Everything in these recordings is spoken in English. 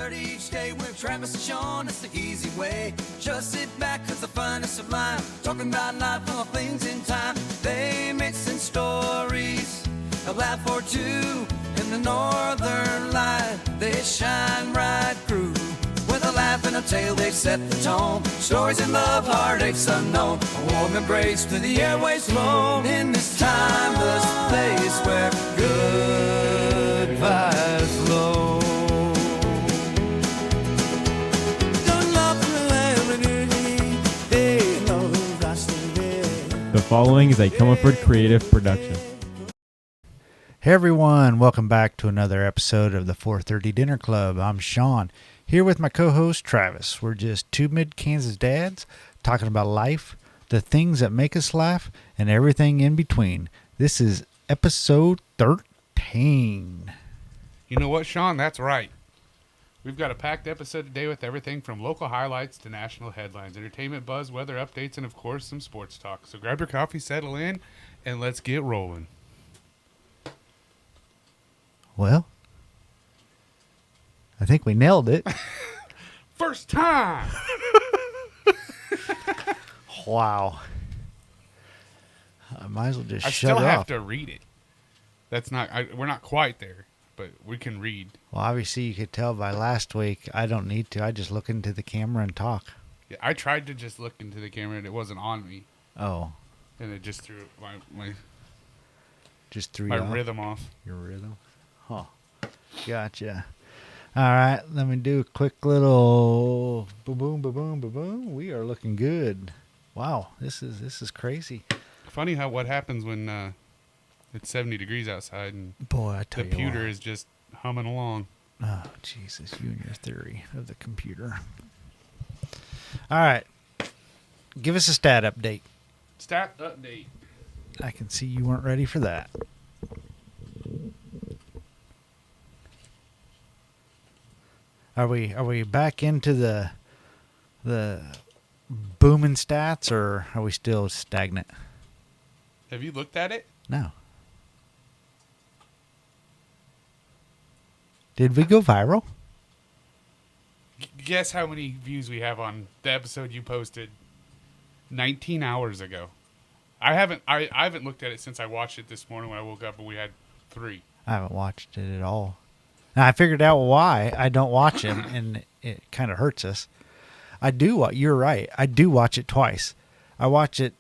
4:30 each day with Travis and Sean, it's the easy way. Just sit back, cause the fun is sublime. Talking about life and all things in time. They mixing stories, a laugh or two. In the northern light, they shine right through. With a laugh and a tale, they set the tone. Stories in love, heartaches unknown. A warm embrace to the airways flown. In this timeless place where good vibes flow. The following is a Comerford Creative production. Hey everyone, welcome back to another episode of the 4:30 Dinner Club. I'm Sean, here with my co-host Travis. We're just two mid-Kansas dads talking about life, the things that make us laugh, and everything in between. This is episode 13. You know what, Sean? That's right. We've got a packed episode today with everything from local highlights to national headlines, entertainment buzz, weather updates, and of course some sports talk. So grab your coffee, settle in, and let's get rolling. Well, I think we nailed it. First time! Wow. I might as well just I shut still it have off. to read it. That's not. We're not quite there, but we can read. Well, obviously you could tell by last week I don't need to. I just look into the camera and talk. Yeah, I tried to just look into the camera and it wasn't on me, Oh, and it just threw my just threw you off? rhythm off. Your rhythm? Huh. Gotcha. All right, let me do a quick little boom, boom, boom, boom, boom. We are looking good. Wow, this is crazy. Funny how what happens when it's 70 degrees outside and Boy, I the tell you computer what. is just humming along. Oh, Jesus, you and your theory of the computer. All right, give us a stat update. Stat update. I can see you weren't ready for that. Are we back into the booming stats, or are we still stagnant? Have you looked at it? No. Did we go viral? Guess how many views we have on the episode you posted 19 hours ago. I haven't looked at it since I watched it this morning when I woke up and we had 3. I haven't watched it at all. Now, I figured out why I don't watch him, and it kind of hurts us. You're right. I do watch it twice. I watch it.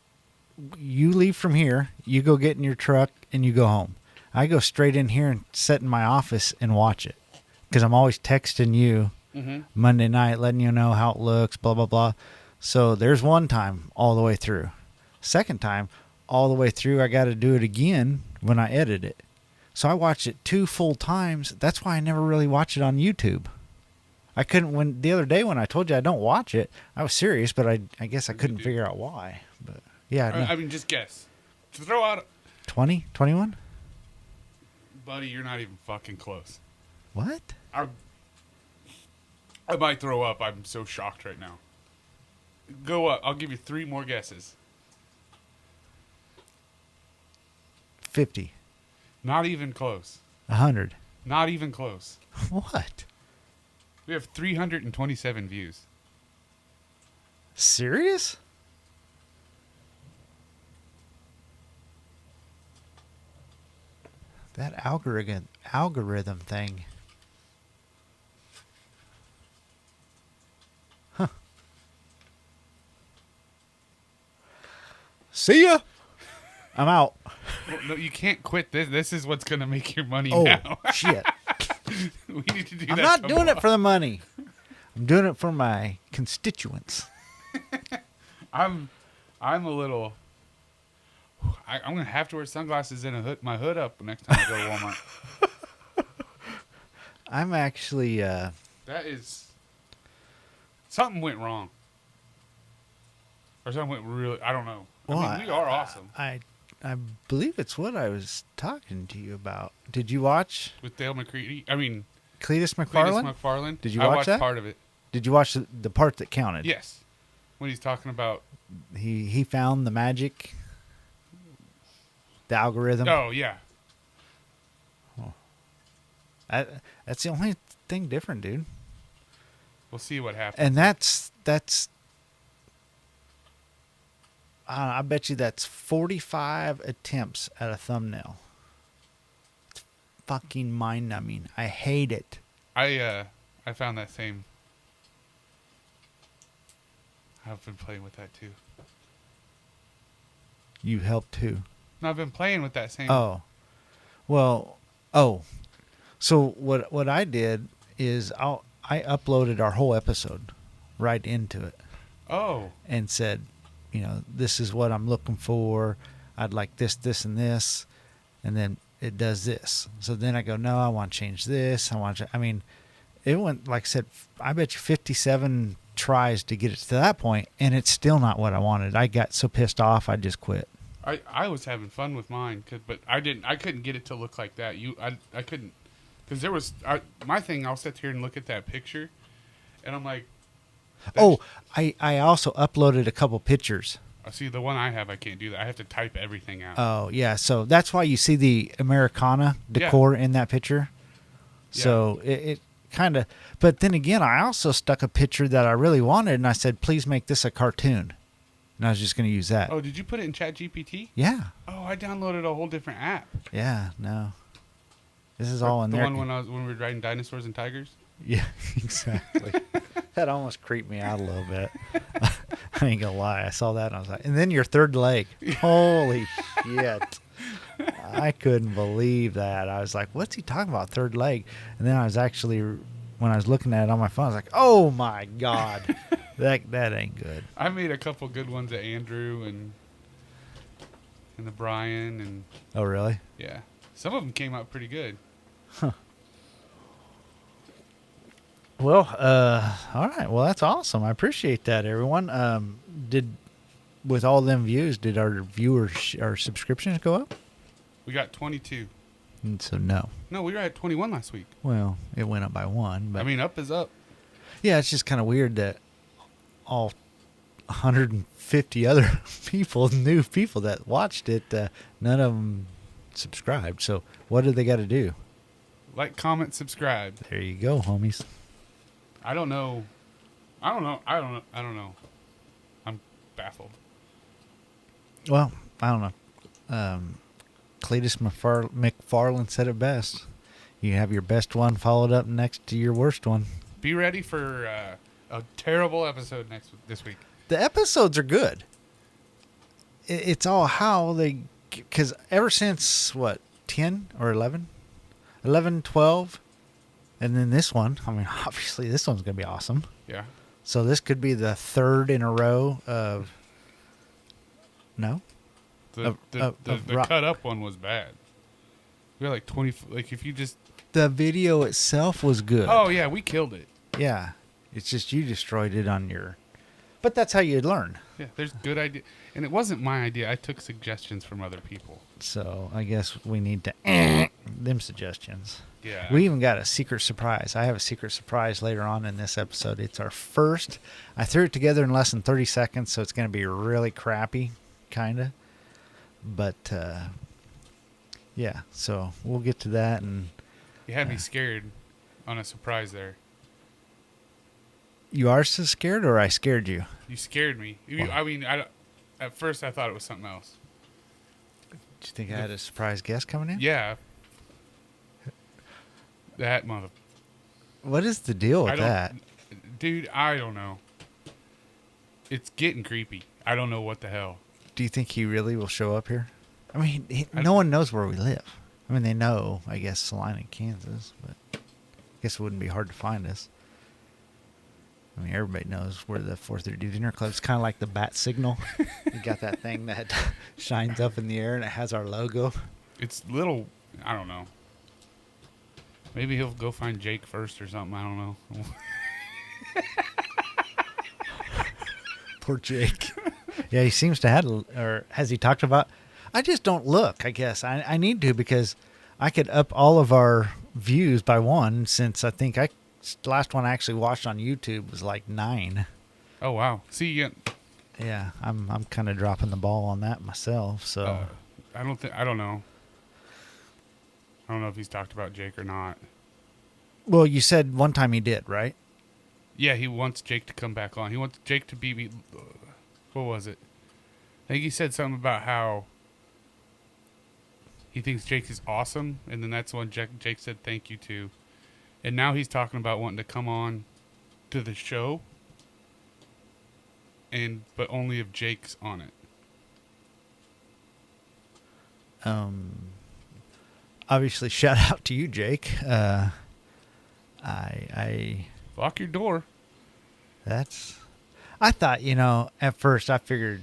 You leave from here, you go get in your truck, and you go home. I go straight in here and sit in my office and watch it because I'm always texting you Monday night, letting you know how it looks, blah, blah, blah. So there's one time all the way through. Second time, all the way through, I got to do it again when I edit it. So I watched it 2 full times. That's why I never really watch it on YouTube. I couldn't, the other day when I told you I don't watch it, I was serious, but I guess I couldn't figure out why. But yeah, no. I mean, just guess. Throw out 20, 21? Buddy, you're not even fucking close. What? I might throw up. I'm so shocked right now. Go up. I'll give you 3 more guesses. 50. Not even close. 100. Not even close. What? We have 327 views. Serious? That algorithm thing. Huh. See ya. I'm out. Well, no, you can't quit this. This is what's going to make your money Oh, now. shit. We need to do I'm that not doing it tomorrow. for the money. I'm doing it for my constituents. I'm a little... I'm going to have to wear sunglasses and my hood up next time I go to Walmart. I'm actually... That is... Something went wrong. Or something went really... I don't know. Well, I mean, we are awesome. I believe it's what I was talking to you about. Did you watch With Dale McCready. I mean, Cletus Cletus McFarland? McFarland. Did you I watch watched that? part of it. Did you watch the part that counted? Yes. When he's talking about... He found the magic, the algorithm. Oh, yeah. That's the only thing different, dude. We'll see what happens. And that's I bet you that's 45 attempts at a thumbnail. It's fucking mind-numbing. I hate it. I found that same. I've been playing with that too. You helped too. No, I've been playing with that same. Oh, well, oh, so what I did is I uploaded our whole episode right into it Oh. and said, you know, this is what I'm looking for. I'd like this, this, and this, and then it does this. So then I go, no, I want to change this. I mean, it went, like I said, I bet you 57 tries to get it to that point, and it's still not what I wanted. I got so pissed off, I just quit. I was having fun with mine, but I couldn't get it to look like that. I couldn't, because there was my thing. I'll sit here and look at that picture, and I'm like, Oh, I also uploaded a couple pictures. I see the one I have. I can't do that. I have to type everything out. Oh, yeah. So that's why you see the Americana decor in that picture. So it kind of, but then again, I also stuck a picture that I really wanted, and I said, please make this a cartoon. And I was just going to use that. Oh, did you put it in ChatGPT? Yeah. Oh, I downloaded a whole different app. Yeah. No. This is all in the there. one when we were riding dinosaurs and tigers. Yeah, exactly. That almost creeped me out a little bit. I ain't gonna lie. I saw that and I was like, and then your third leg. Holy shit. I couldn't believe that. I was like, what's he talking about, third leg? And then I was actually, when I was looking at it on my phone, I was like, oh my God. that ain't good. I made a couple good ones at Andrew and the Brian, and Oh, really? yeah. Some of them came out pretty good. Well, all right. Well, that's awesome. I appreciate that, everyone. With all them views, did our viewers, our subscriptions go up? We got 22. And so no. No, we were at 21 last week. Well, it went up by one, but I mean, up is up. yeah, it's just kind of weird that all 150 other people, new people that watched it, none of them subscribed. So what do they got to do? Like, comment, subscribe. There you go, homies. I don't know. I'm baffled. Well, I don't know. Cletus McFarland said it best. You have your best one followed up next to your worst one. Be ready for a terrible episode this week. The episodes are good. It's all how they, because ever since, 10 or 11? 11, 12, and then this one. I mean, obviously this one's going to be awesome. Yeah. So this could be the third in a row of, no? The rock. cut up one was bad. We had like 20, like if you just. The video itself was good. Oh, yeah, we killed it. Yeah. It's just you destroyed it on your, but that's how you learn. Yeah, there's good idea. And it wasn't my idea. I took suggestions from other people. So I guess we need to them suggestions. Yeah. We even got a secret surprise. I have a secret surprise later on in this episode. It's our first. I threw it together in less than 30 seconds, so it's going to be really crappy, kind of. But, yeah, so we'll get to that. And You had me scared on a surprise there. you are so scared, or I scared you? You scared me. At first I thought it was something else. Do you think I had a surprise guest coming in? Yeah. That mother. What is the deal with that? Dude, I don't know. It's getting creepy. I don't know what the hell. Do you think he really will show up here? I mean, no one knows where we live. I mean, they know, I guess, Salina, Kansas, but I guess it wouldn't be hard to find us. I mean, everybody knows where the 432 Dinner Club is. Kind of like the bat signal. You got that thing that shines up in the air and it has our logo. It's little, I don't know. Maybe he'll go find Jake first or something. I don't know. Poor Jake. Yeah, he seems to have, or has he talked about? I just don't look, I guess. I need to, because I could up all of our views by one, since I think the last one I actually watched on YouTube was like 9. Oh, wow. See, Yeah, I'm kind of dropping the ball on that myself. So I don't know. I don't know if he's talked about Jake or not. well, you said one time he did, right? Yeah, he wants Jake to come back on. He wants Jake to be. What was it? I think he said something about how he thinks Jake is awesome, and then that's when Jake said thank you to. And now he's talking about wanting to come on to the show, but only if Jake's on it. Obviously, shout out to you, Jake. I Lock your door. I thought, at first I figured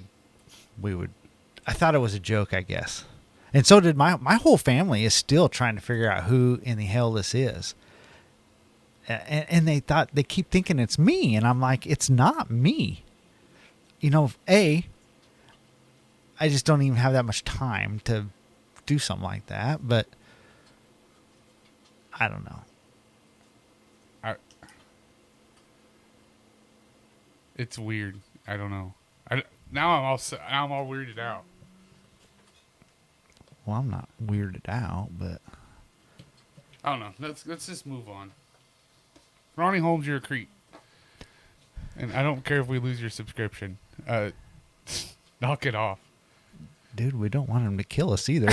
I thought it was a joke, I guess. And so did my whole family is still trying to figure out who in the hell this is. And they keep thinking it's me. And I'm like, it's not me. I just don't even have that much time to do something like that. But I don't know. It's weird. I don't know. Now I'm all weirded out. Well, I'm not weirded out, but I don't know. Let's just move on. Ronnie Holmes, you're a creep, and I don't care if we lose your subscription. Knock it off, dude. We don't want him to kill us either.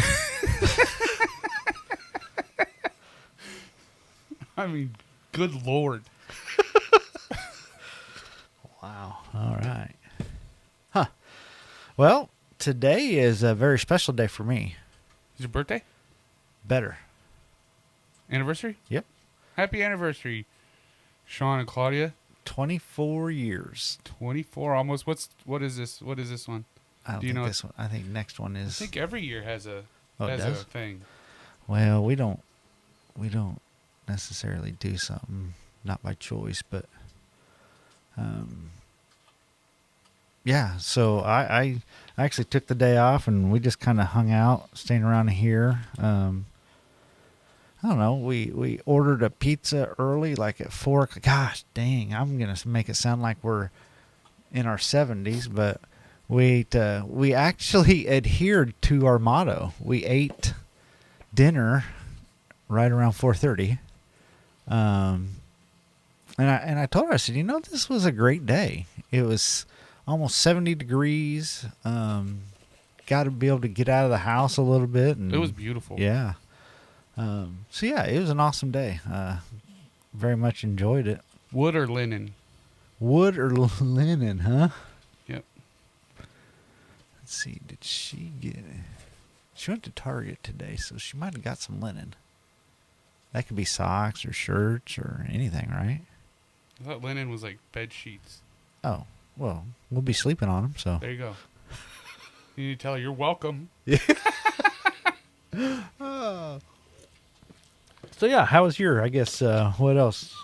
I mean, good Lord. Wow. All right. Huh. Well, today is a very special day for me. Is your birthday? Better. Anniversary? Yep. Happy anniversary, Sean and Claudia. 24 years. 24 almost. What is this? What is this one? I don't think this one. I think next one is. I think every year has a does? thing. Well, we don't necessarily do something not by choice, but yeah. So I actually took the day off and we just kind of hung out, staying around here. I don't know. We ordered a pizza early, like at 4 o'clock. Gosh, dang! I'm gonna make it sound like we're in our 70s, but we actually adhered to our motto. We ate dinner right around 4:30. And I told her, I said, this was a great day. It was almost 70 degrees. Got to be able to get out of the house a little bit. And It was beautiful. yeah. So yeah, it was an awesome day. Very much enjoyed it. Wood or linen? Wood or linen, huh? Yep. Let's see. Did she get it? She went to Target today, so she might have got some linen. That could be socks or shirts or anything, right? I thought linen was like bed sheets. Oh, well, we'll be sleeping on them, so. There you go. You need to tell her you're welcome. So yeah, how was I guess, what else?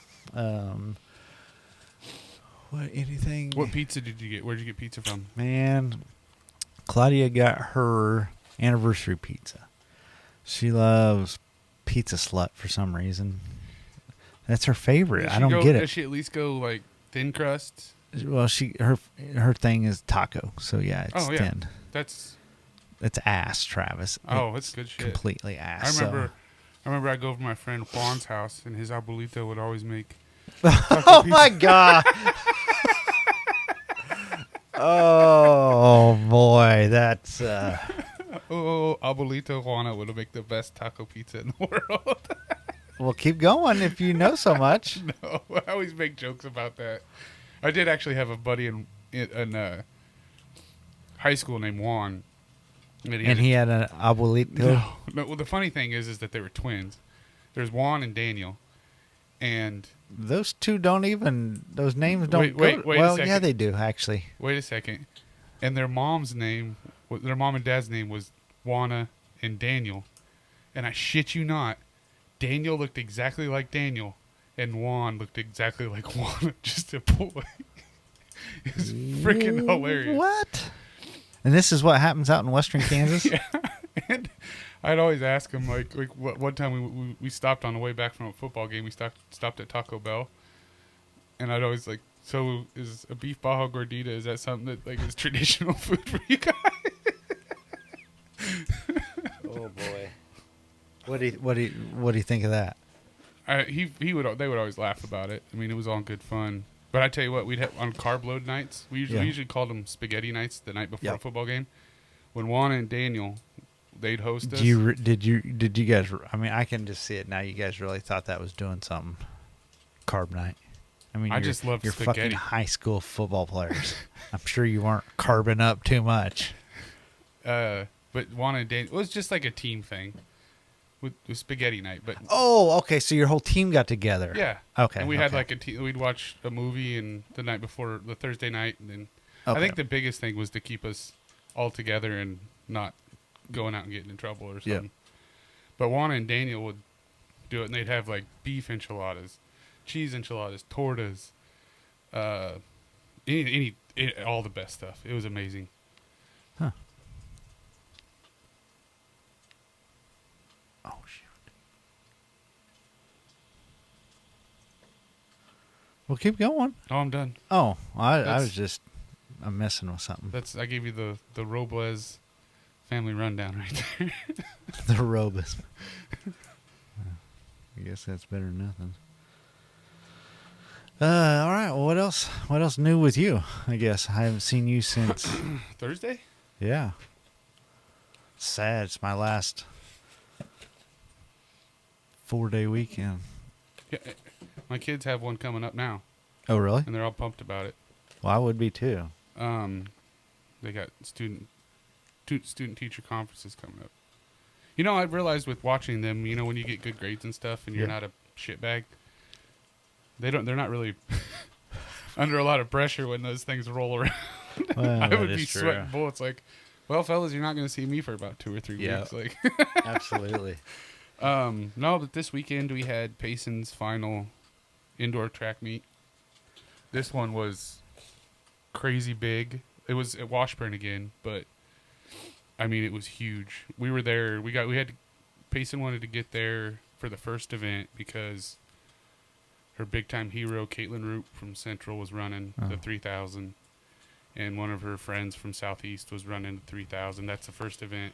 Anything? What pizza did you get? Where'd you get pizza from? Man, Claudia got her anniversary pizza. She loves Pizza Slut for some reason. That's her favorite. I don't get it. Does she at least go like thin crust? Well, her thing is taco. So yeah, it's thin. It's ass, Travis. It's good shit. Completely ass. I remember I go over to my friend Juan's house and his abuelita would always make. Oh my God. Oh boy, that's. Abuelita Juana would make the best taco pizza in the world. Well, keep going if you know so much. No, I always make jokes about that. I did actually have a buddy in high school named Juan. And he had an abuelito? No. Well, the funny thing is that they were twins. There's Juan and Daniel. And those two those names don't wait well, a second. yeah, they do, actually. Wait a second. And their mom and dad's name was Juana and Daniel. And I shit you not, Daniel looked exactly like Daniel, and Juan looked exactly like Juan, just a boy. It's freaking hilarious. What? And this is what happens out in western Kansas? Yeah. And I'd always ask him, like one time we stopped on the way back from a football game. We stopped at Taco Bell. And I'd always like, so is a beef baja gordita, is that something that like is traditional food for you guys? Oh boy. What do you think of that? They would always laugh about it. I mean, it was all good fun. But I tell you what, we'd have on carb load nights. We Yeah. usually called them spaghetti nights the night before Yep. a football game. When Juana and Daniel, they'd host us. Did you guys? I mean, I can just see it now. You guys really thought that was doing something. Carb night. I mean, I you're- just love you're spaghetti. fucking high school football players. I'm sure you weren't carbing up too much. But Juana and Daniel, it was just like a team thing with spaghetti night. But Oh, okay. So your whole team got together. yeah, Okay. and we had okay. like a team. We'd watch a movie and the night before the Thursday night, and then I Okay. think the biggest thing was to keep us all together and not going out and getting in trouble or Yeah. something. But Juana and Daniel would do it, and they'd have like beef enchiladas, cheese enchiladas, tortas, all the best stuff. It was amazing. Oh shoot. Well, keep going. Oh, I'm done. Oh, I'm messing with something. I gave you the Robles family rundown right there. The Robus. I guess that's better than nothing. All right. Well, what else? What else new with you? I guess I haven't seen you since. Thursday? Yeah. Sad. It's my last 4-day weekend. Yeah, my kids have one coming up now, Oh, really? and they're all pumped about it. Well, I would be too. They got student teacher conferences coming up. You know, I realized with watching them, you know, when you get good grades and stuff, and you're Yeah. not a shitbag, they're not really under a lot of pressure when those things roll around. Well, I that would is be true. sweating bullets. Like, well, fellas, you're not going to see me for about 2 or 3 Yeah. weeks. Like, Absolutely. no, but this weekend we had Payson's final indoor track meet. This one was crazy big. It was at Washburn again, but I mean, it was huge. We were there. Payson wanted to get there for the first event because her big time hero, Caitlin Roop from Central, was running the 3000, and one of her friends from Southeast was running the 3000. That's the first event.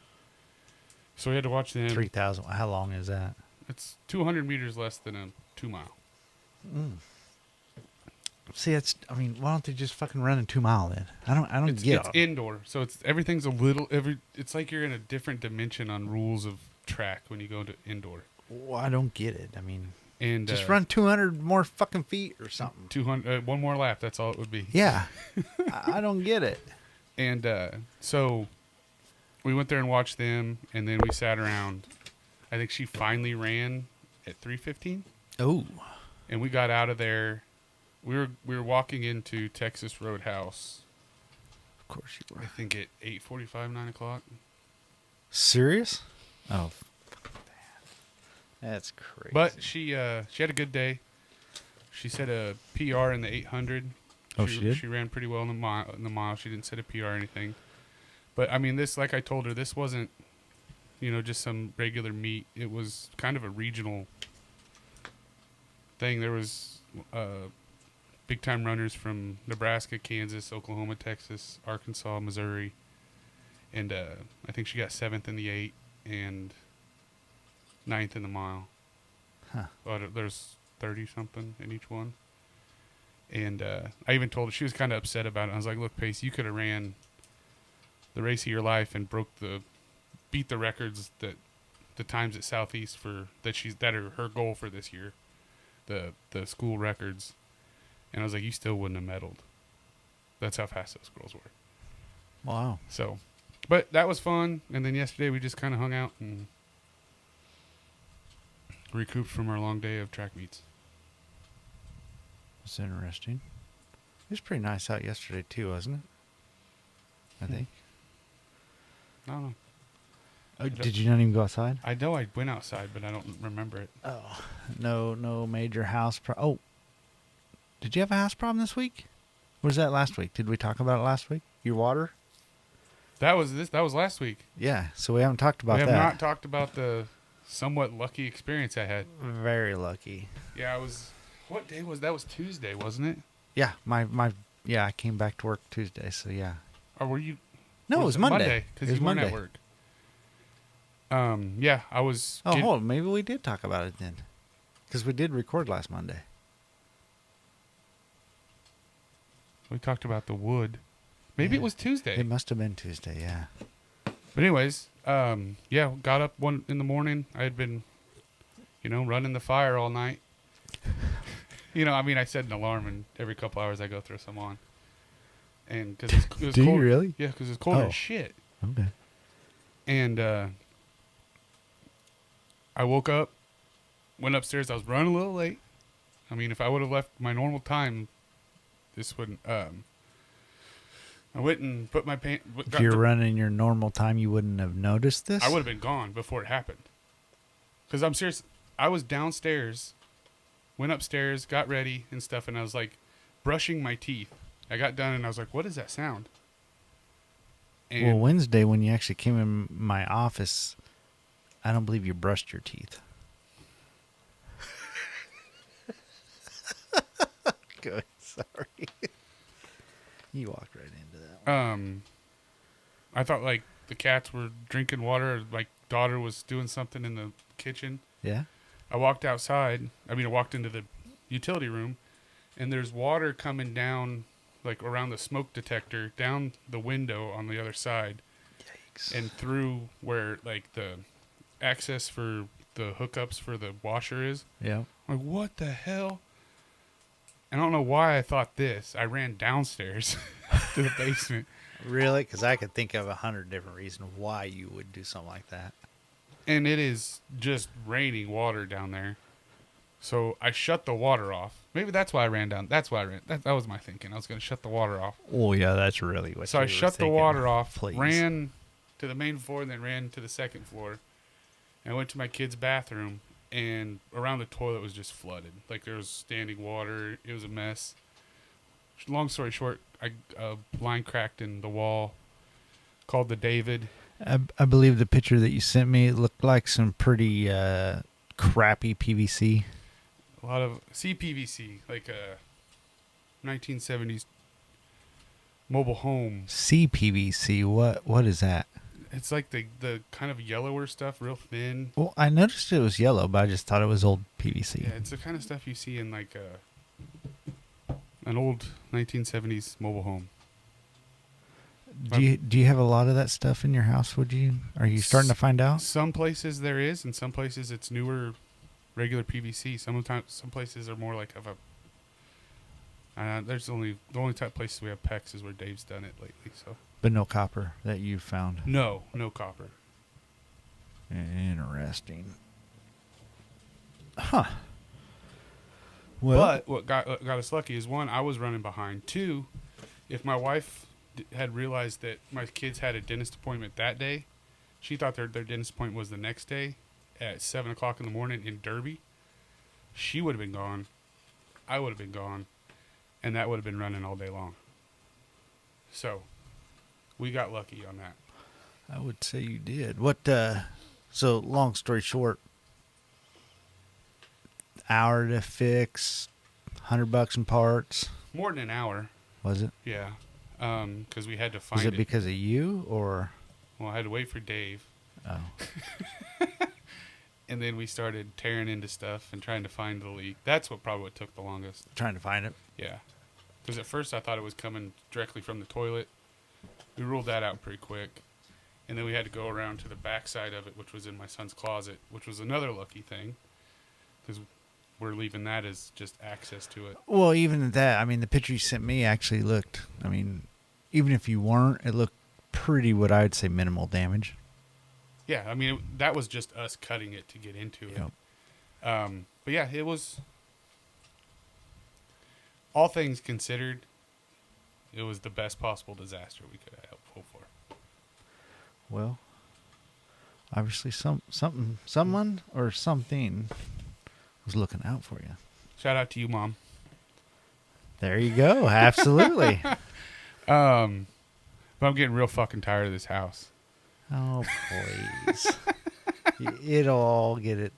So we had to watch them. 3,000. How long is that? It's 200 meters less than a 2 mile. See, it's. I mean, why don't they just fucking run a 2 mile then? I don't It's get it. indoor, so everything's a little. It's like you're in a different dimension on rules of track when you go to indoor. Well, I don't get it. I mean, And just run 200 more fucking feet or something. 200. One more lap. That's all it would be. Yeah, I don't get it. And so we went there and watched them, and then we sat around. I think she finally ran at 3:15, Oh, and we got out of there. We were walking into Texas Roadhouse. of course you I were. think at 8:45, 9 o'clock. Serious? Oh, that's crazy. But she had a good day. She set a PR in the 800. Oh, she did? She ran pretty well in the mile. She didn't set a PR or anything. But I mean, this, like I told her, this wasn't, just some regular meet. It was kind of a regional thing. There was big time runners from Nebraska, Kansas, Oklahoma, Texas, Arkansas, Missouri, and I think she got 7th in the 8 and 9th in the mile. Huh. But there's 30 something in each one. And I even told her, she was kind of upset about it. I was like, look, Pace, you could have ran the race of your life and beat the records that the times at Southeast that are her goal for this year, the school records. And I was like, you still wouldn't have medaled. That's how fast those girls were. Wow. So, but that was fun. And then yesterday we just kind of hung out and recouped from our long day of track meets. That's interesting. It was pretty nice out yesterday too, wasn't it? I think. I don't know. Oh, did you not even go outside? I know I went outside, but I don't remember it. Oh, no major house Oh, did you have a house problem this week? Or was that last week? Did we talk about it last week? Your water? That was last week. Yeah, so we haven't talked about We have that. not talked about the somewhat lucky experience I had. Very lucky. Yeah, what day was that? Was Tuesday, wasn't it? Yeah, I came back to work Tuesday, so yeah. Or were you? No, or it was Monday. Monday, It because was you weren't at Monday. work. Yeah, I was. Oh, hold on. Maybe we did talk about it then. Because we did record last Monday. We talked about the wood. Maybe it was Tuesday. It must have been Tuesday, yeah. But anyways, yeah, got up in the morning. I had been, running the fire all night. I set an alarm, and every couple hours I go throw some on. And because it was Do cold. you really? Yeah, because it's cold Oh. as shit. Okay. And I woke up, went upstairs. I was running a little late. I mean, if I would have left my normal time, this wouldn't. I went and put my pants. If you're running your normal time, you wouldn't have noticed this? I would have been gone before it happened. Because I'm serious. I was downstairs, went upstairs, got ready and stuff, and I was like brushing my teeth. I got done and I was like, what is that sound? And Well, Wednesday, when you actually came in my office, I don't believe you brushed your teeth. Good. Sorry. You walked right into that one. I thought like the cats were drinking water. Or, like daughter was doing something in the kitchen. Yeah? I walked outside. I walked into the utility room, and there's water coming down, like around the smoke detector, down the window on the other side, Yikes. and through where like the access for the hookups for the washer is. Yeah. I'm like, what the hell? I don't know why I thought this. I ran downstairs to the basement. Really? Because I could think of 100 different reasons why you would do something like that. And it is just raining water down there. So I shut the water off. Maybe that's why I ran down. That's why I ran. That was my thinking. I was going to shut the water off. Oh, yeah, that's really what So you I were shut the thinking. water off, Please. ran to the main floor, and then ran to the second floor. And I went to my kid's bathroom, and around the toilet was just flooded. Like there was standing water. It was a mess. Long story short, a line cracked in the wall. Called the David. I believe the picture that you sent me looked like some pretty crappy PVC. A lot of CPVC, like a 1970s mobile home. CPVC, what is that? It's like the kind of yellower stuff, real thin. Well, I noticed it was yellow, but I just thought it was old PVC. Yeah, it's the kind of stuff you see in like an old 1970s mobile home. Do you have a lot of that stuff in your house? Are you starting to find out? Some places there is, and some places it's newer, regular PVC. Some places are more like of a. The only type of places we have PEX is where Dave's done it lately. So But no copper that you found. no copper. Interesting. Huh. Well, But what got us lucky is one, I was running behind. Two, if my wife had realized that my kids had a dentist appointment that day, she thought their dentist appointment was the next day at 7:00 in the morning in Derby. She would have been gone. I would have been gone, and that would have been running all day long. So, we got lucky on that. I would say you did. So long story short, hour to fix, $100 in parts. More than an hour, Was it? yeah, because we had to find Was it because of you or? Well, I had to wait for Dave. Oh, And then we started tearing into stuff and trying to find the leak. That's what took the longest. trying to find it. Yeah. Because at first I thought it was coming directly from the toilet. We ruled that out pretty quick. And then we had to go around to the back side of it, which was in my son's closet, which was another lucky thing. Because we're leaving that as just access to it. Well, even at that, the picture you sent me actually looked, even if you weren't, it looked pretty, what I would say, minimal damage. Yeah, that was just us cutting it to get into it. Yep. But yeah, it was, all things considered, it was the best possible disaster we could have hoped for. Well, obviously someone or something was looking out for you. Shout out to you, Mom. There you go. Absolutely. But I'm getting real fucking tired of this house. Oh, please. It'll all get it.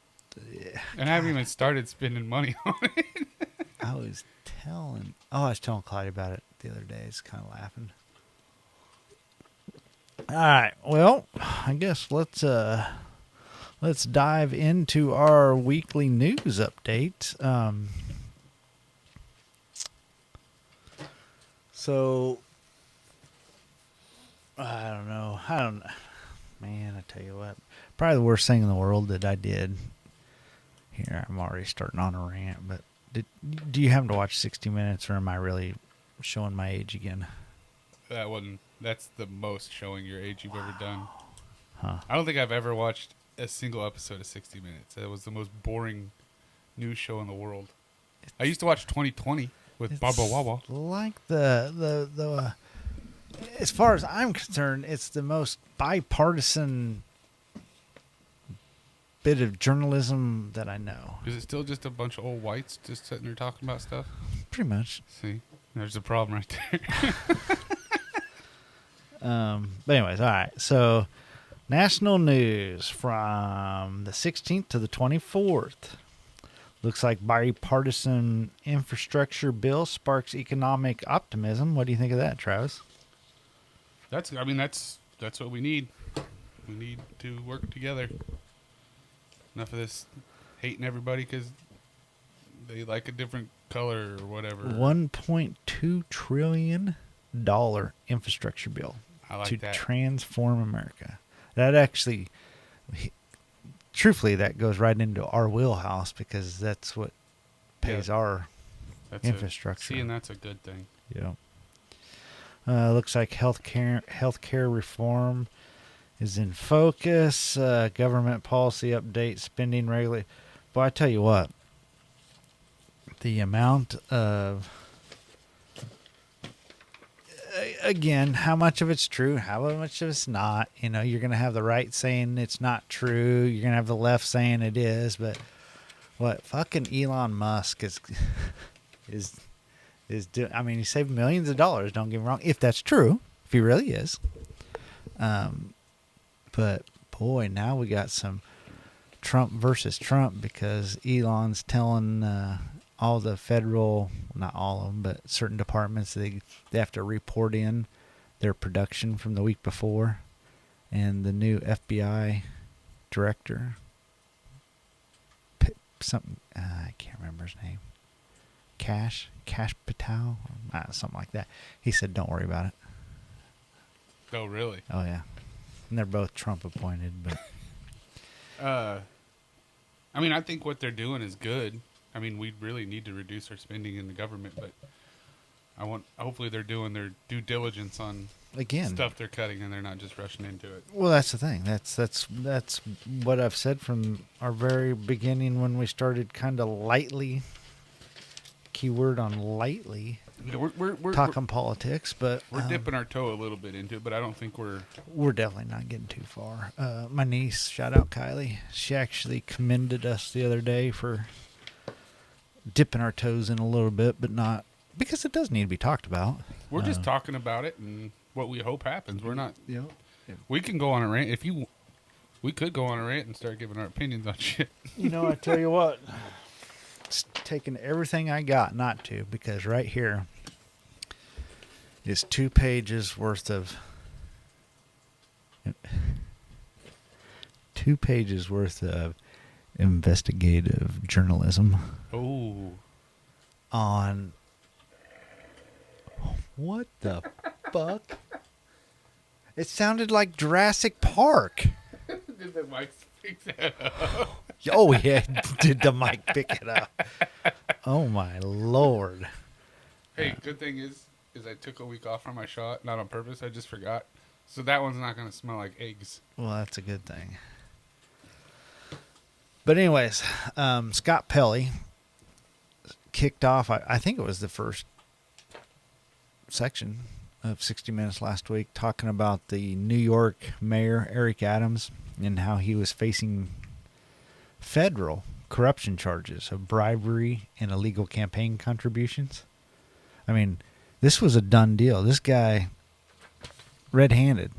And I haven't even started spending money on it. I was telling Clyde about it the other day. It's kind of laughing. All right. Well, I guess let's dive into our weekly news update. So I don't know. Man, I tell you what. Probably the worst thing in the world that I did. Here, I'm already starting on a rant, but do you happen to watch 60 Minutes, or am I really showing my age again? That's the most showing your age you've ever done. Huh. I don't think I've ever watched a single episode of 60 Minutes. That was the most boring news show in the world. I used to watch 2020 with Baba Wawa. Like the as far as I'm concerned, it's the most bipartisan bit of journalism that I know. Is it still just a bunch of old whites just sitting there talking about stuff? Pretty much. See, there's a problem right there. But anyways, all right. So, national news from the 16th to the 24th. Looks like bipartisan infrastructure bill sparks economic optimism. What do you think of that, Travis? That's what we need. We need to work together. Enough of this hating everybody because they like a different color or whatever. $1.2 trillion infrastructure bill I like to that. transform America. That actually, truthfully, that goes right into our wheelhouse because that's what pays our infrastructure. And that's a good thing. Yeah. Looks like healthcare reform is in focus. Government policy update, spending regularly. But I tell you what, the amount of, again, how much of it's true, how much of it's not. You know, you're going to have the right saying it's not true. You're going to have the left saying it is. But what fucking Elon Musk is doing. I mean, he saved millions of dollars. Don't get me wrong. If that's true, if he really is. But boy, now we got some Trump versus Trump because Elon's telling all the federal, not all of them, but certain departments they have to report in their production from the week before, and the new FBI director, I can't remember his name, Cash Patel, something like that. He said, "Don't worry about it." Oh, really? Oh yeah. And they're both Trump appointed, but I mean, I think what they're doing is good. I mean, we really need to reduce our spending in the government, but hopefully they're doing their due diligence on again, stuff they're cutting and they're not just rushing into it. well, that's the thing. That's what I've said from our very beginning when we started kind of lightly, keyword on lightly, We're talking politics, but we're dipping our toe a little bit into it, but I don't think we're definitely not getting too far. My niece, shout out Kylie, she actually commended us the other day for dipping our toes in a little bit, but not because it does need to be talked about. We're just talking about it and what we hope happens. We're not. You know, We can go on a rant we could go on a rant and start giving our opinions on shit. I tell you what, it's taking everything I got not to, because right here is 2 pages worth of investigative journalism Oh, on what the fuck? It sounded like Jurassic Park. did the mic pick that up? Oh yeah, did the mic pick it up? Oh my lord! Hey, good thing is I took a week off from my shot, not on purpose. I just forgot. So that one's not going to smell like eggs. Well, that's a good thing. But anyways, Scott Pelley kicked off. I think it was the first section of 60 Minutes last week, talking about the New York mayor Eric Adams and how he was facing federal corruption charges of bribery and illegal campaign contributions. I mean, this was a done deal. This guy, red-handed,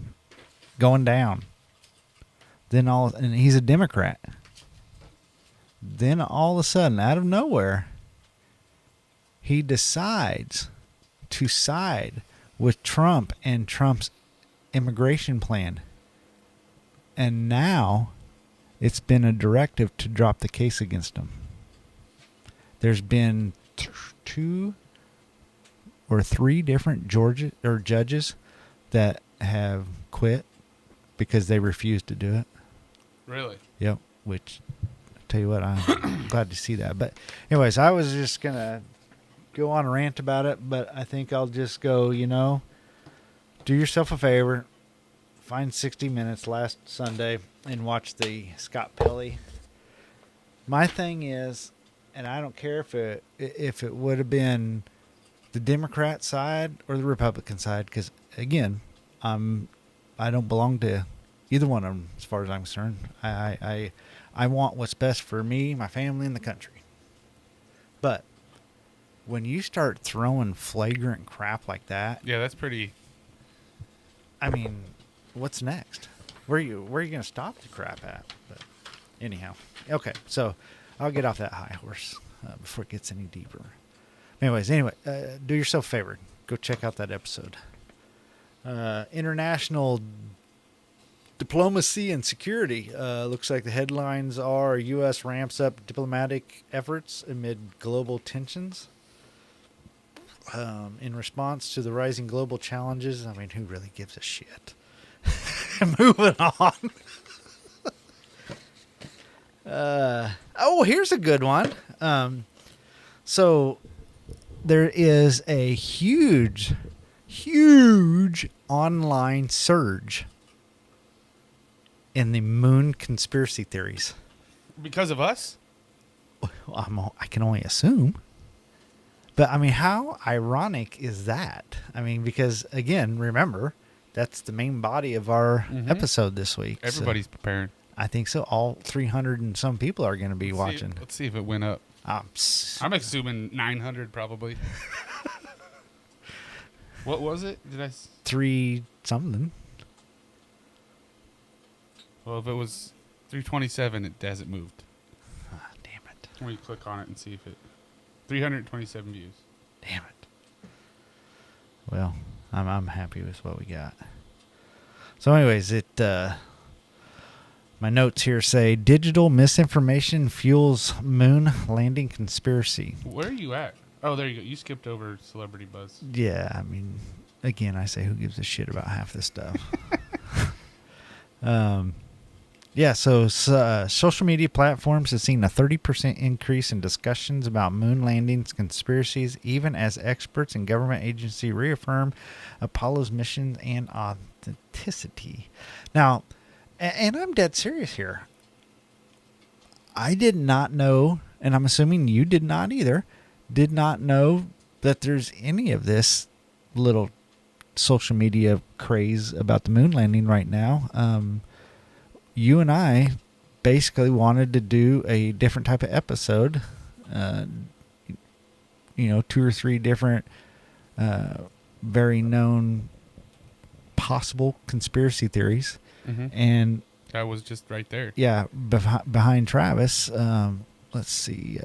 going down. And he's a Democrat. Then all of a sudden, out of nowhere, he decides to side with Trump and Trump's immigration plan. And now it's been a directive to drop the case against him. There's been 2 or 3 different Georgia or judges that have quit because they refused to do it. Really? Yep. Which, I tell you what, I'm glad to see that. But anyways, I was just gonna go on a rant about it, but I think I'll just go. Do yourself a favor, find 60 Minutes last Sunday and watch the Scott Pelley. My thing is, and I don't care if it would have been the Democrat side or the Republican side, because again, I don't belong to either one of them as far as I'm concerned. I want what's best for me, my family, and the country. But when you start throwing flagrant crap like that, Yeah, that's pretty. I mean, what's next? Where are you going to stop the crap at? But anyhow, okay. So I'll get off that high horse before it gets any deeper. Anyway, do yourself a favor. Go check out that episode. International diplomacy and security. Looks like the headlines are U.S. ramps up diplomatic efforts amid global tensions. In response to the rising global challenges, I mean, who really gives a shit? Moving on. Here's a good one. So there is a huge online surge in the moon conspiracy theories. Because of us? I can only assume. But, I mean, how ironic is that? I mean, because, again, remember, that's the main body of our episode this week. Everybody's preparing. I think so. All 300 and some people are going to be watching. Let's see if it went up. I'm assuming 900 probably. What was it? 3 something. Well, if it was 327, it hasn't moved. Ah, damn it. Let me click on it and see if it... 327 views. Damn it. Well, I'm happy with what we got. So anyways, my notes here say digital misinformation fuels moon landing conspiracy. Where are you at? Oh, there you go. You skipped over celebrity buzz. Yeah, I mean, again, I say who gives a shit about half this stuff. So social media platforms have seen a 30% increase in discussions about moon landings conspiracies, even as experts and government agencies reaffirm Apollo's mission and authenticity. Now, and I'm dead serious here. I did not know, and I'm assuming you did not either, did not know that there's any of this little social media craze about the moon landing right now. You and I basically wanted to do a different type of episode, 2 or 3 different very known possible conspiracy theories. Mm-hmm. And that was just right there. Yeah, behind Travis. Let's see.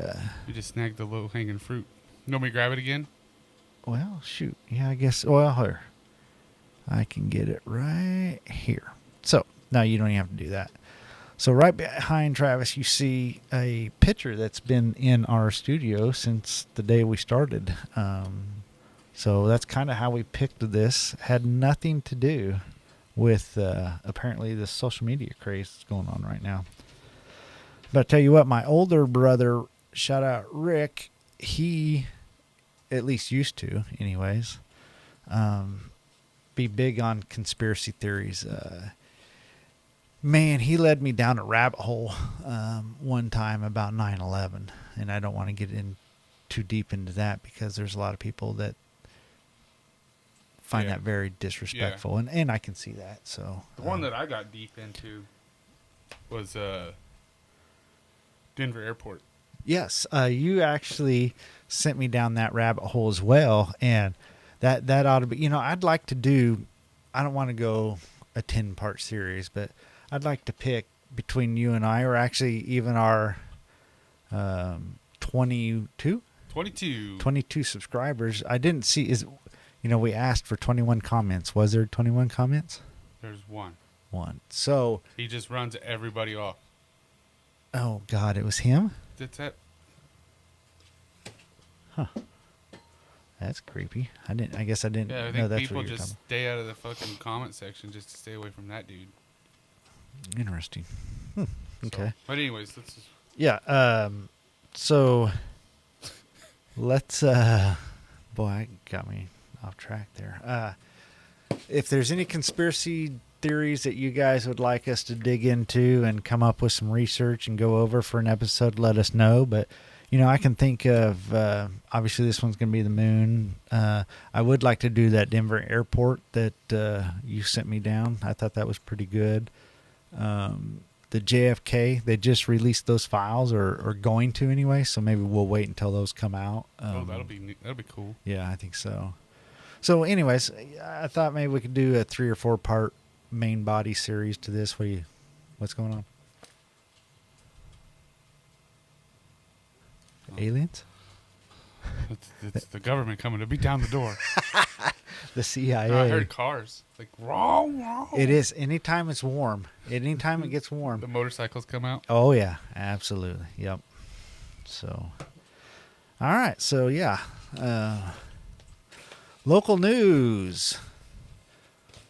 You just snagged the low-hanging fruit. You want me to grab it again? Well, shoot. Yeah, I guess. Well, here. I can get it right here. So, no, you don't even have to do that. So right behind Travis, you see a picture that's been in our studio since the day we started. So that's kind of how we picked this. Had nothing to do with apparently the social media craze that's going on right now. But I tell you what, my older brother, shout out Rick, he at least used to anyways, be big on conspiracy theories. Man, he led me down a rabbit hole one time about 9/11, and I don't want to get in too deep into that because there's a lot of people that find that very disrespectful, and I can see that. So the one that I got deep into was Denver Airport. Yes, you actually sent me down that rabbit hole as well, and that ought to be. I'd like to do. I don't want to go a 10-part series, but I'd like to pick between you and I, or actually even our 22 subscribers. I didn't see we asked for 21 comments. Was there 21 comments? There's one. So he just runs everybody off. Oh God, it was him? That's it. Huh. That's creepy. I guess I didn't Yeah, I know think that's people what you're just talking stay out of the fucking comment section just to stay away from that dude. about. Interesting. So- Okay. But anyways, let's just, Yeah. So let's. Boy, it got me off track there. If there's any conspiracy theories that you guys would like us to dig into and come up with some research and go over for an episode, let us know. But I can think of obviously this one's going to be the moon. I would like to do that Denver airport that you sent me down. I thought that was pretty good. The JFK, they just released those files, or going to anyway. So maybe we'll wait until those come out. that'll be cool. Yeah, I think so. So, anyways, I thought maybe we could do a 3 or 4 part main body series to this. What's going on? Aliens? It's the government coming to beat down the door. The CIA. No, I heard cars. Like, wrong. It is. Anytime it's warm. Anytime it gets warm. The motorcycles come out. Oh, yeah. Absolutely. Yep. So, all right. So, yeah. Local news.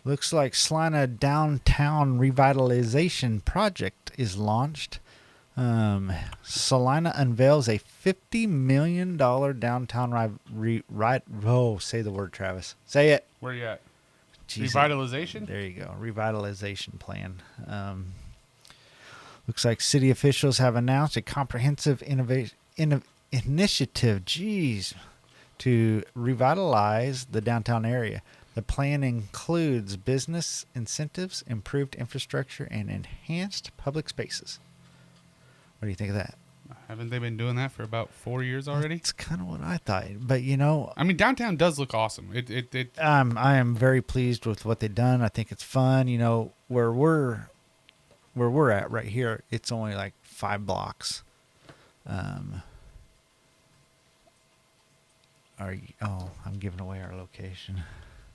Looks like Salina Downtown Revitalization Project is launched. Salina unveils a $50 million downtown say the word, Travis. Say it. Where you at? Jeez, Revitalization? There you go. Revitalization plan. Looks like city officials have announced a comprehensive initiative, to revitalize the downtown area. The plan includes business incentives, improved infrastructure, and enhanced public spaces. What do you think of that? Haven't they been doing that for about 4 years already? It's kind of what I thought. But, I mean, downtown does look awesome. I am very pleased with what they've done. I think it's fun. Where we're at right here, it's only like 5 blocks. I'm giving away our location.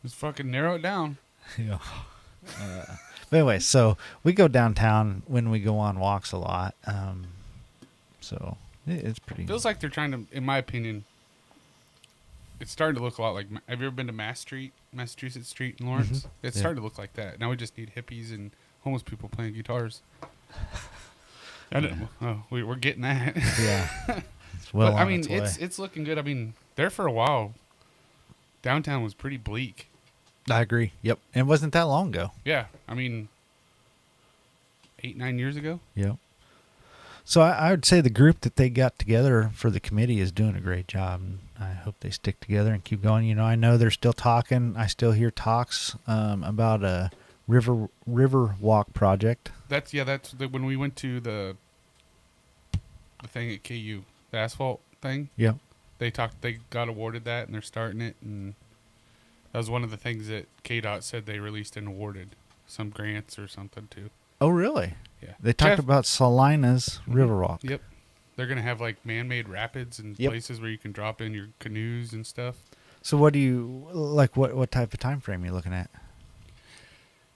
Just fucking narrow it down. Yeah. But anyway, so we go downtown when we go on walks a lot. So it's pretty. Feels like they're trying to, in my opinion, it's starting to look a lot like. Have you ever been to Massachusetts Street in Lawrence? Mm-hmm. It's Yeah. starting to look like that. Now we just need hippies and homeless people playing guitars. I don't know. Oh, we're getting that. Yeah. It's well but I on mean, its way. it's looking good. I mean, there for a while, downtown was pretty bleak. I agree. Yep. And it wasn't that long ago. Yeah, I mean, 8-9 years ago. Yep. So I would say the group that they got together for the committee is doing a great job. And I hope they stick together and keep going. I know they're still talking. I still hear talks about a river walk project. That's when we went to the thing at KU, the asphalt thing. Yep. They got awarded that, and they're starting it, and that was one of the things that KDOT said they released and awarded some grants or something too. Oh, really? Yeah. They talked Jeff- about Salina's Riverwalk. Yep. They're gonna have like man-made rapids and Yep. places where you can drop in your canoes and stuff. So what do you like? What type of time frame are you looking at?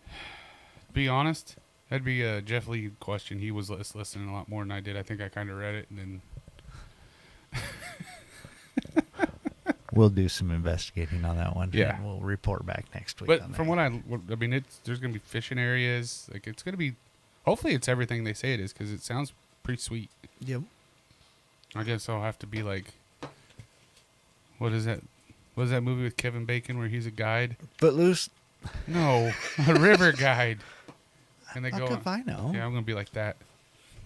To be honest, that'd be a Jeff Lee question. He was listening a lot more than I did. I think I kind of read it and then. We'll do some investigating on that one. Yeah. And we'll report back next week. But on from that. I mean, there's gonna be fishing areas. Like it's gonna be. Hopefully, it's everything they say it is because it sounds pretty sweet. Yep. I guess I'll have to be like. What is that? What is that movie with Kevin Bacon where he's a guide? Footloose. No, a river guide. And they How go. come I know? Yeah, I'm gonna be like that.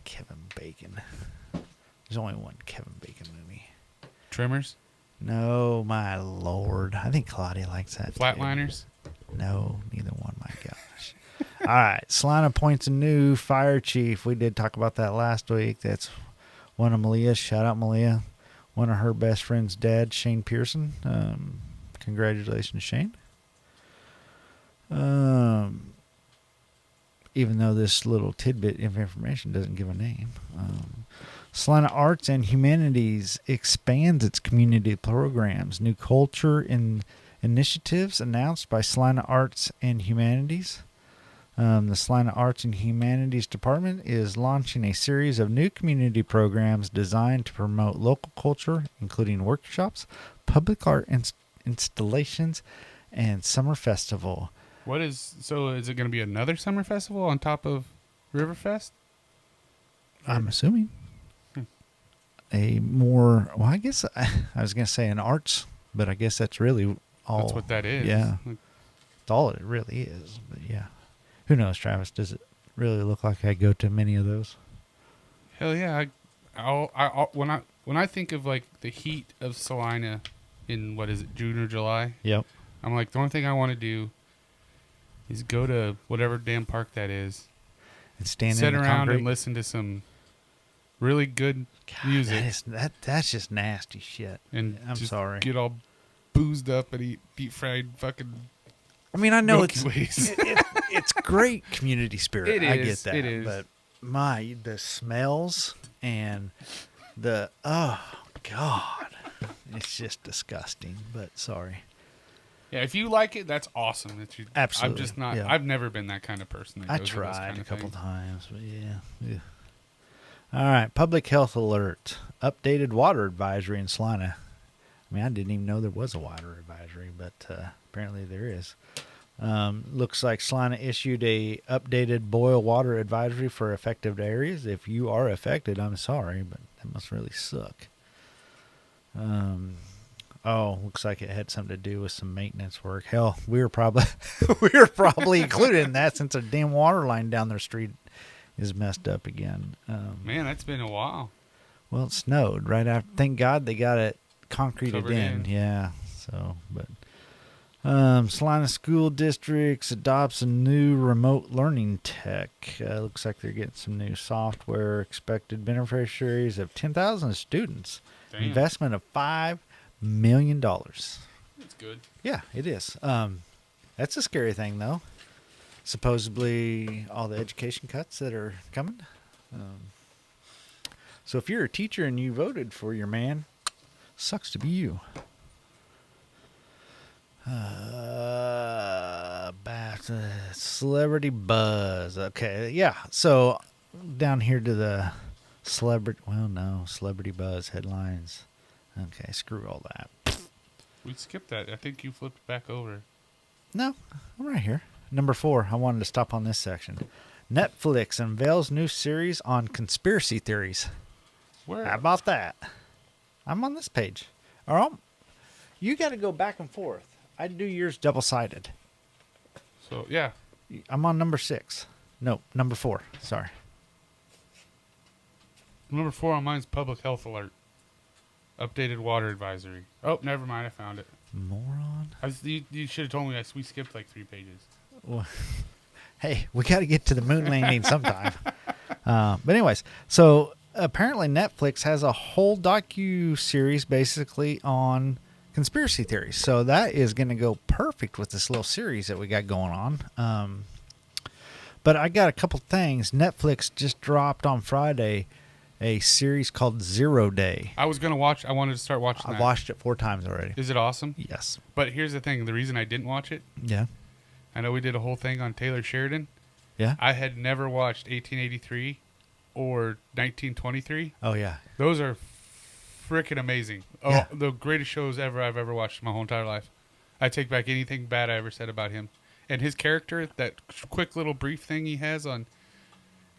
Kevin Bacon. There's only one Kevin Bacon movie. Trimmers, No, my lord. I think Claudia likes that. too. Flatliners. No, neither one. My gosh. All right. Salina appoints a new fire chief. We did talk about that last week. That's one of Malia's. Shout out Malia. One of her best friend's dad, Shane Pearson. Congratulations, Shane. Even though this little tidbit of information doesn't give a name. Salina Arts and Humanities expands its community programs. New culture and initiatives announced by Salina Arts and Humanities. The Salina Arts and Humanities Department is launching a series of new community programs designed to promote local culture, including workshops, public art installations, and summer festival. So is it going to be another summer festival on top of Riverfest? I'm assuming I guess I was going to say an arts, but I guess that's really all. That's what that is. Yeah. That's all it really is. But yeah. Who knows, Travis? Does it really look like I go to many of those? Hell yeah. When I think of like the heat of Salina in, what is it, June or July? Yep. I'm like, the only thing I want to do is go to whatever damn park that is. And stand sit in the around concrete. and listen to some really good music. That's just nasty shit. And I'm just sorry. get all boozed up and eat deep fried fucking I mean, I know Milky Ways. it's great community spirit. It I is, get that. it is. But the smells and oh God, it's just disgusting. But sorry. Yeah, if you like it, that's awesome. Absolutely, I'm just not. yeah. I've never been that kind of person. That I goes to those tried kind a of couple things. times, but yeah. All right, public health alert. Updated water advisory in Salina. I mean, I didn't even know there was a water advisory, but apparently there is. Looks like Salina issued a updated boil water advisory for affected areas. If you are affected, I'm sorry, but that must really suck. Looks like it had something to do with some maintenance work. Hell, we were probably included in that since a damn water line down their street is messed up again. Man, that's been a while. Well, it snowed right after. Thank God they got it concreted Covered in. Yeah. So, but Salina School Districts adopts a new remote learning tech. Looks like they're getting some new software. Expected beneficiaries of 10,000 students. Damn. Investment of $5 million. That's good. Yeah, it is. That's a scary thing, though. Supposedly, all the education cuts that are coming. So if you're a teacher and you voted for your man, sucks to be you. Celebrity buzz. Okay, yeah. So down here to the celebrity buzz headlines. Okay, screw all that. We skipped that. I think you flipped back over. No, I'm right here. Number 4. I wanted to stop on this section. Netflix unveils new series on conspiracy theories. Where? How about that? I'm on this page. You got to go back and forth. I do yours double-sided. So, yeah. I'm on number 6. No, number 4. Sorry. Number 4 on mine's public health alert. Updated water advisory. Oh, never mind. I found it. Moron. You should have told me we skipped like 3 pages. Well, hey, we got to get to the moon landing sometime. But anyways, so apparently Netflix has a whole docu-series basically on conspiracy theories. So that is going to go perfect with this little series that we got going on. But I got a couple things. Netflix just dropped on Friday a series called 0 Day. I wanted to start watching that. I've watched it 4 times already. Is it awesome? Yes. But here's the thing. The reason I didn't watch it, Yeah. I know we did a whole thing on Taylor Sheridan. Yeah. I had never watched 1883 or 1923. Oh, yeah. Those are freaking amazing. Oh, Yeah. the greatest shows I've ever watched in my whole entire life. I take back anything bad I ever said about him. And his character, that quick little brief thing he has on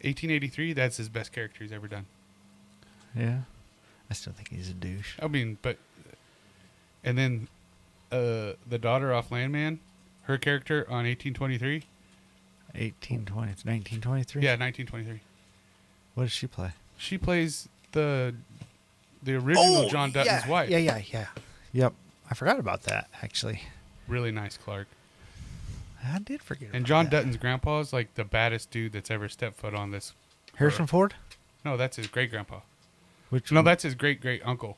1883, that's his best character he's ever done. Yeah. I still think he's a douche. I mean, and then the daughter off Landman, her character on 1823. 1923? Yeah, 1923. What does she play? She plays the original John Dutton's wife. Yeah. Yep. I forgot about that, actually. Really nice Clark. I did forget And about John that. Dutton's grandpa is like the baddest dude that's ever stepped foot on this. Harrison Ford? No, that's his great grandpa. Which No, one? that's his great uncle.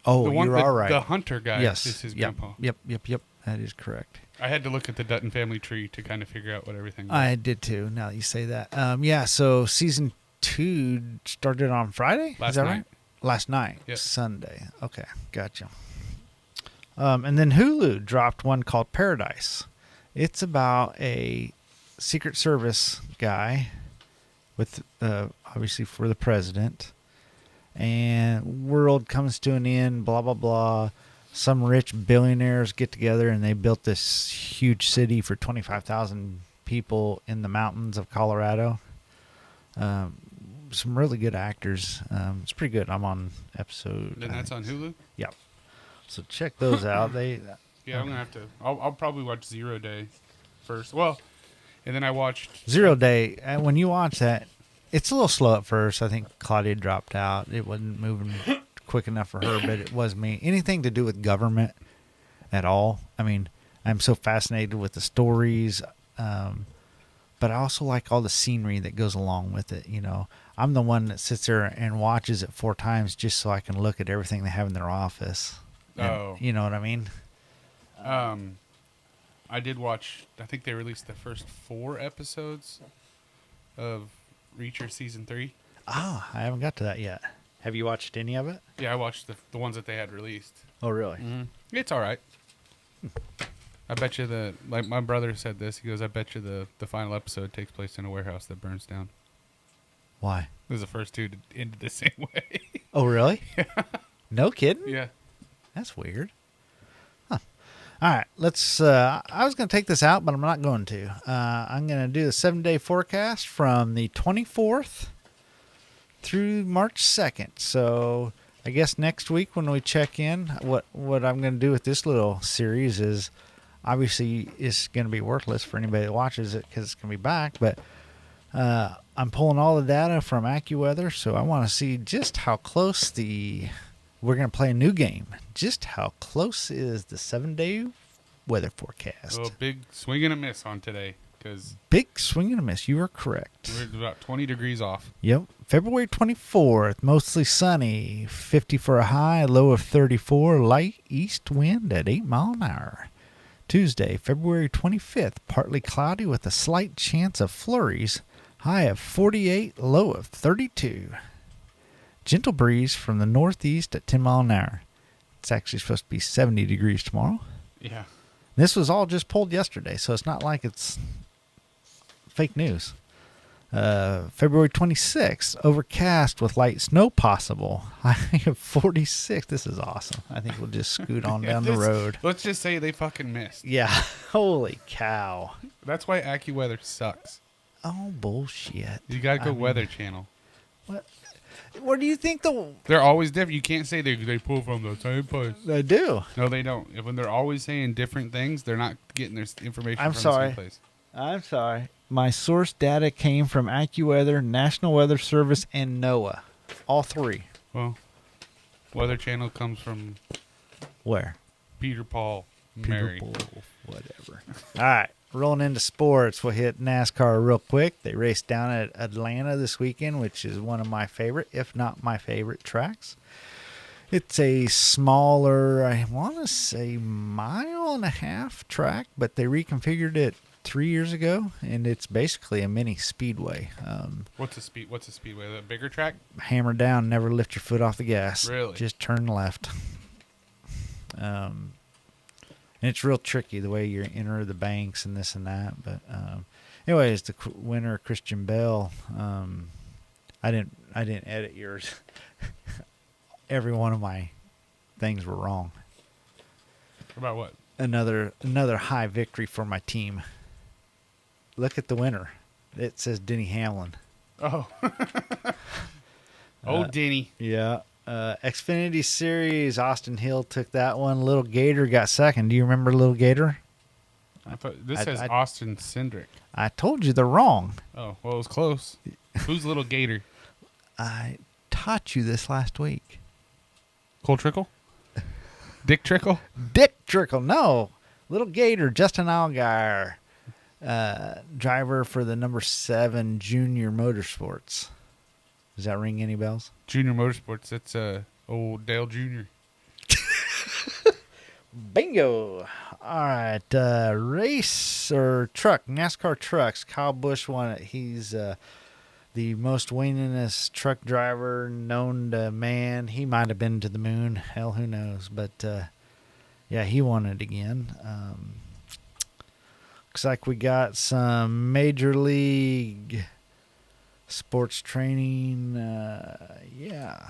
Oh, The one, you're all right. The hunter guy yes. is his Yep. grandpa. Yep. That is correct. I had to look at the Dutton family tree to kind of figure out what everything was. I did too, now that you say that. Yeah, so season 2 started on Friday? Last is that night. right? Last night. Yep. Sunday. Okay, gotcha. And then Hulu dropped one called Paradise. It's about a Secret Service guy with obviously for the president, and world comes to an end, blah blah blah. Some rich billionaires get together and they built this huge city for 25,000 people in the mountains of Colorado. Some really good actors. It's pretty good. I'm on episode. Then that's on Hulu. Yep. So check those out. Yeah, I'm gonna have to. I'll probably watch 0 Day first. Well, and then I watched 0 Day. When you watch that, it's a little slow at first. I think Claudia dropped out. It wasn't moving quick enough for her, but it was me. Anything to do with government at all. I mean, I'm so fascinated with the stories, but I also like all the scenery that goes along with it. You know, I'm the one that sits there and watches it 4 times just so I can look at everything they have in their office. And, Oh. you know what I mean? I did watch. I think they released the first 4 episodes of Reacher season 3. Ah, I haven't got to that yet. Have you watched any of it? Yeah, I watched the ones that they had released. Oh, really? It's all right. I bet you like my brother said this. He goes, I bet you the final episode takes place in a warehouse that burns down. Why? It was the first 2 to ended the same way. Oh, really? No kidding? Yeah. That's weird. Huh. All right, let's. I was going to take this out, but I'm not going to. I'm going to do the 7-day forecast from the 24th through March 2nd. So I guess next week when we check in, what I'm going to do with this little series is obviously it's going to be worthless for anybody that watches it because it's going to be back. But I'm pulling all the data from AccuWeather, so I want to see just how close we're going to play a new game. Just how close is the 7-day weather forecast? So a big swing and a miss on today because Big swing and a miss. You are correct. we're about 20 degrees off. Yep. February 24th, mostly sunny, 50 for a high, low of 34, light east wind at 8 mile an hour. Tuesday, February 25th, partly cloudy with a slight chance of flurries, high of 48, low of 32. Gentle breeze from the northeast at 10 mile an hour. It's actually supposed to be 70 degrees tomorrow. Yeah. This was all just pulled yesterday, so it's not like it's fake news. February 26th, overcast with light snow possible. High of 46. This is awesome. I think we'll just scoot on down the road. Let's just say they fucking missed. Yeah. Holy cow. That's why AccuWeather sucks. Oh, bullshit. You gotta go I mean, Weather Channel. What do you think They're always different. You can't say they pull from the same place. they do? No, they don't. When they're always saying different things, they're not getting their information I'm from sorry. the same place. I'm sorry. My source data came from AccuWeather, National Weather Service, and NOAA. All 3. Well, Weather Channel comes from Where? Peter Paul Peter Mary. Bull, whatever. All right, rolling into sports. We'll hit NASCAR real quick. They raced down at Atlanta this weekend, which is one of my favorite, if not my favorite, tracks. It's a smaller, I want to say, 1.5 mile track, but they reconfigured it 3 years ago, and it's basically a mini speedway. What's a speedway? A bigger track? Hammer down, never lift your foot off the gas. Really? Just turn left. And it's real tricky the way you enter the banks and this and that. But anyways, the winner, Christian Bell. I didn't edit yours. Every one of my things were wrong. About what? Another high victory for my team. Look at the winner. It says Denny Hamlin. Oh. Denny. Yeah. Xfinity Series, Austin Hill took that one. Little Gator got second. Do you remember Little Gator? I thought this I- says I- Austin Cindric. I told you they're wrong. Oh, well, it was close. Who's Little Gator? I taught you this last week. Cole Trickle? Dick Trickle? Dick Trickle, no. Little Gator, Justin Allgaier, driver for the number 7 Junior Motorsports. Does that ring any bells? Junior Motorsports. That's old Dale Jr. Bingo. All right. Race or truck, NASCAR trucks. Kyle Busch won it. He's the most winningest truck driver known to man. He might have been to the moon. Hell, who knows? But, yeah, he won it again. looks like we got some Major League sports training. Yeah.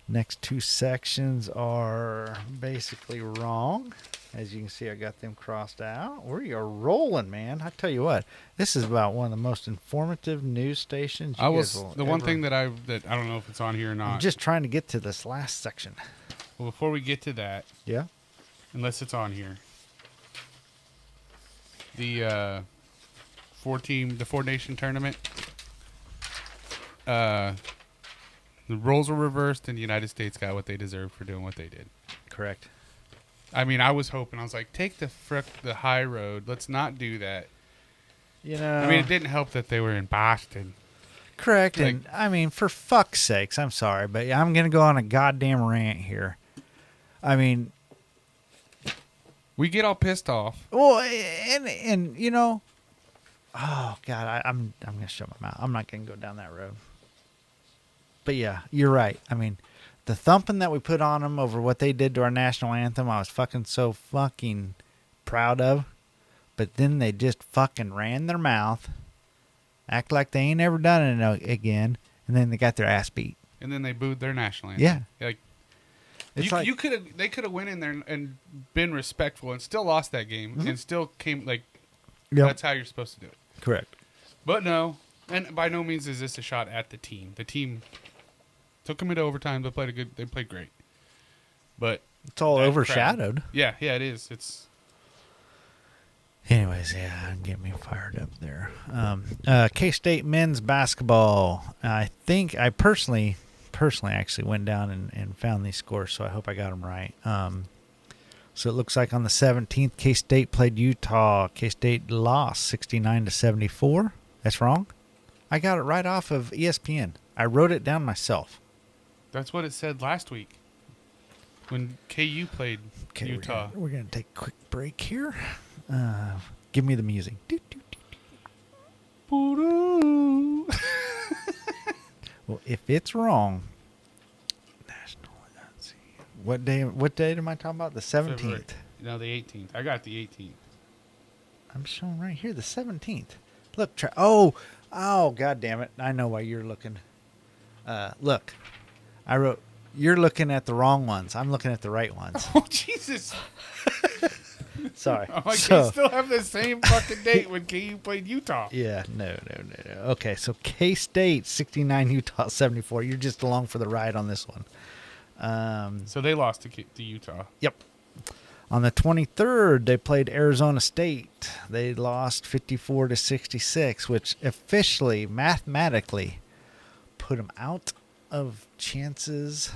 Next two sections are basically wrong. As you can see, I got them crossed out. We are rolling, man. I tell you what, this is about one of the most informative news stations. I was the one thing that I don't know if it's on here or I'm not. just trying to get to this last section. Well, before we get to that, Yeah. unless it's on here, the Four Nation tournament, the roles were reversed, and the United States got what they deserved for doing what they did. Correct. I mean, I was hoping. I was like, take the high road. Let's not do that. You know. I mean, it didn't help that they were in Boston. Correct. Like- And I mean, for fuck's sakes, I'm sorry, but I'm going to go on a goddamn rant here. I mean, We get all pissed off. well, and you know, oh God, I'm going to shut my mouth. I'm not going to go down that road. But yeah, you're right. I mean, the thumping that we put on them over what they did to our national anthem, I was fucking so fucking proud of. But then they just fucking ran their mouth, act like they ain't ever done it again, and then they got their ass beat. And then they booed their national anthem. Yeah. Like, It's like, they could have went in there and been respectful and still lost that game and still came like Yep. that's how you're supposed to do it. Correct. But no, and by no means is this a shot at the team. The team took them into overtime. They played great. But It's all that overshadowed. crowd- yeah, it is. It's Anyways, yeah, get me fired up there. K-State men's basketball. I think I personally actually went down and found these scores, so I hope I got them right. So it looks like on the 17th, K-State played Utah. K-State lost 69-74. That's wrong. I got it right off of ESPN. I wrote it down myself. that's what it said last week when KU played Okay, Utah. We're gonna take a quick break here. Give me the music. Well, if it's wrong, national. Let's see. What day am I talking about? The 17th. February. No, the 18th. I got the 18th. I'm showing right here the 17th. Look, oh, God damn it! I know why you're looking. Look, I wrote. You're looking at the wrong ones. I'm looking at the right ones. Oh Jesus! Sorry. I'm like, So- they still have the same fucking date when KU played Utah. Yeah, no. Okay, so K-State 69, Utah 74. You're just along for the ride on this one. So they lost to Utah. Yep. On the 23rd, they played Arizona State. They lost 54-66, which officially, mathematically, put them out of chances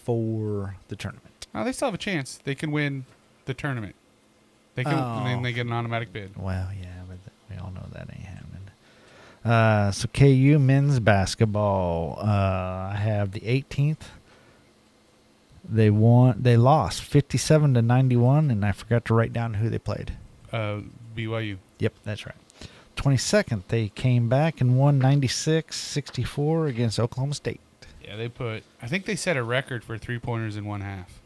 for the tournament. Oh, they still have a chance. They can win the tournament. They can, and then Oh. they get an automatic bid. Well, yeah, but we all know that ain't happening. So KU men's basketball. I have the 18th. They lost 57-91, and I forgot to write down who they played. BYU. Yep, that's right. 22nd, they came back and won 96-64 against Oklahoma State. Yeah, I think they set a record for 3-pointers in one half.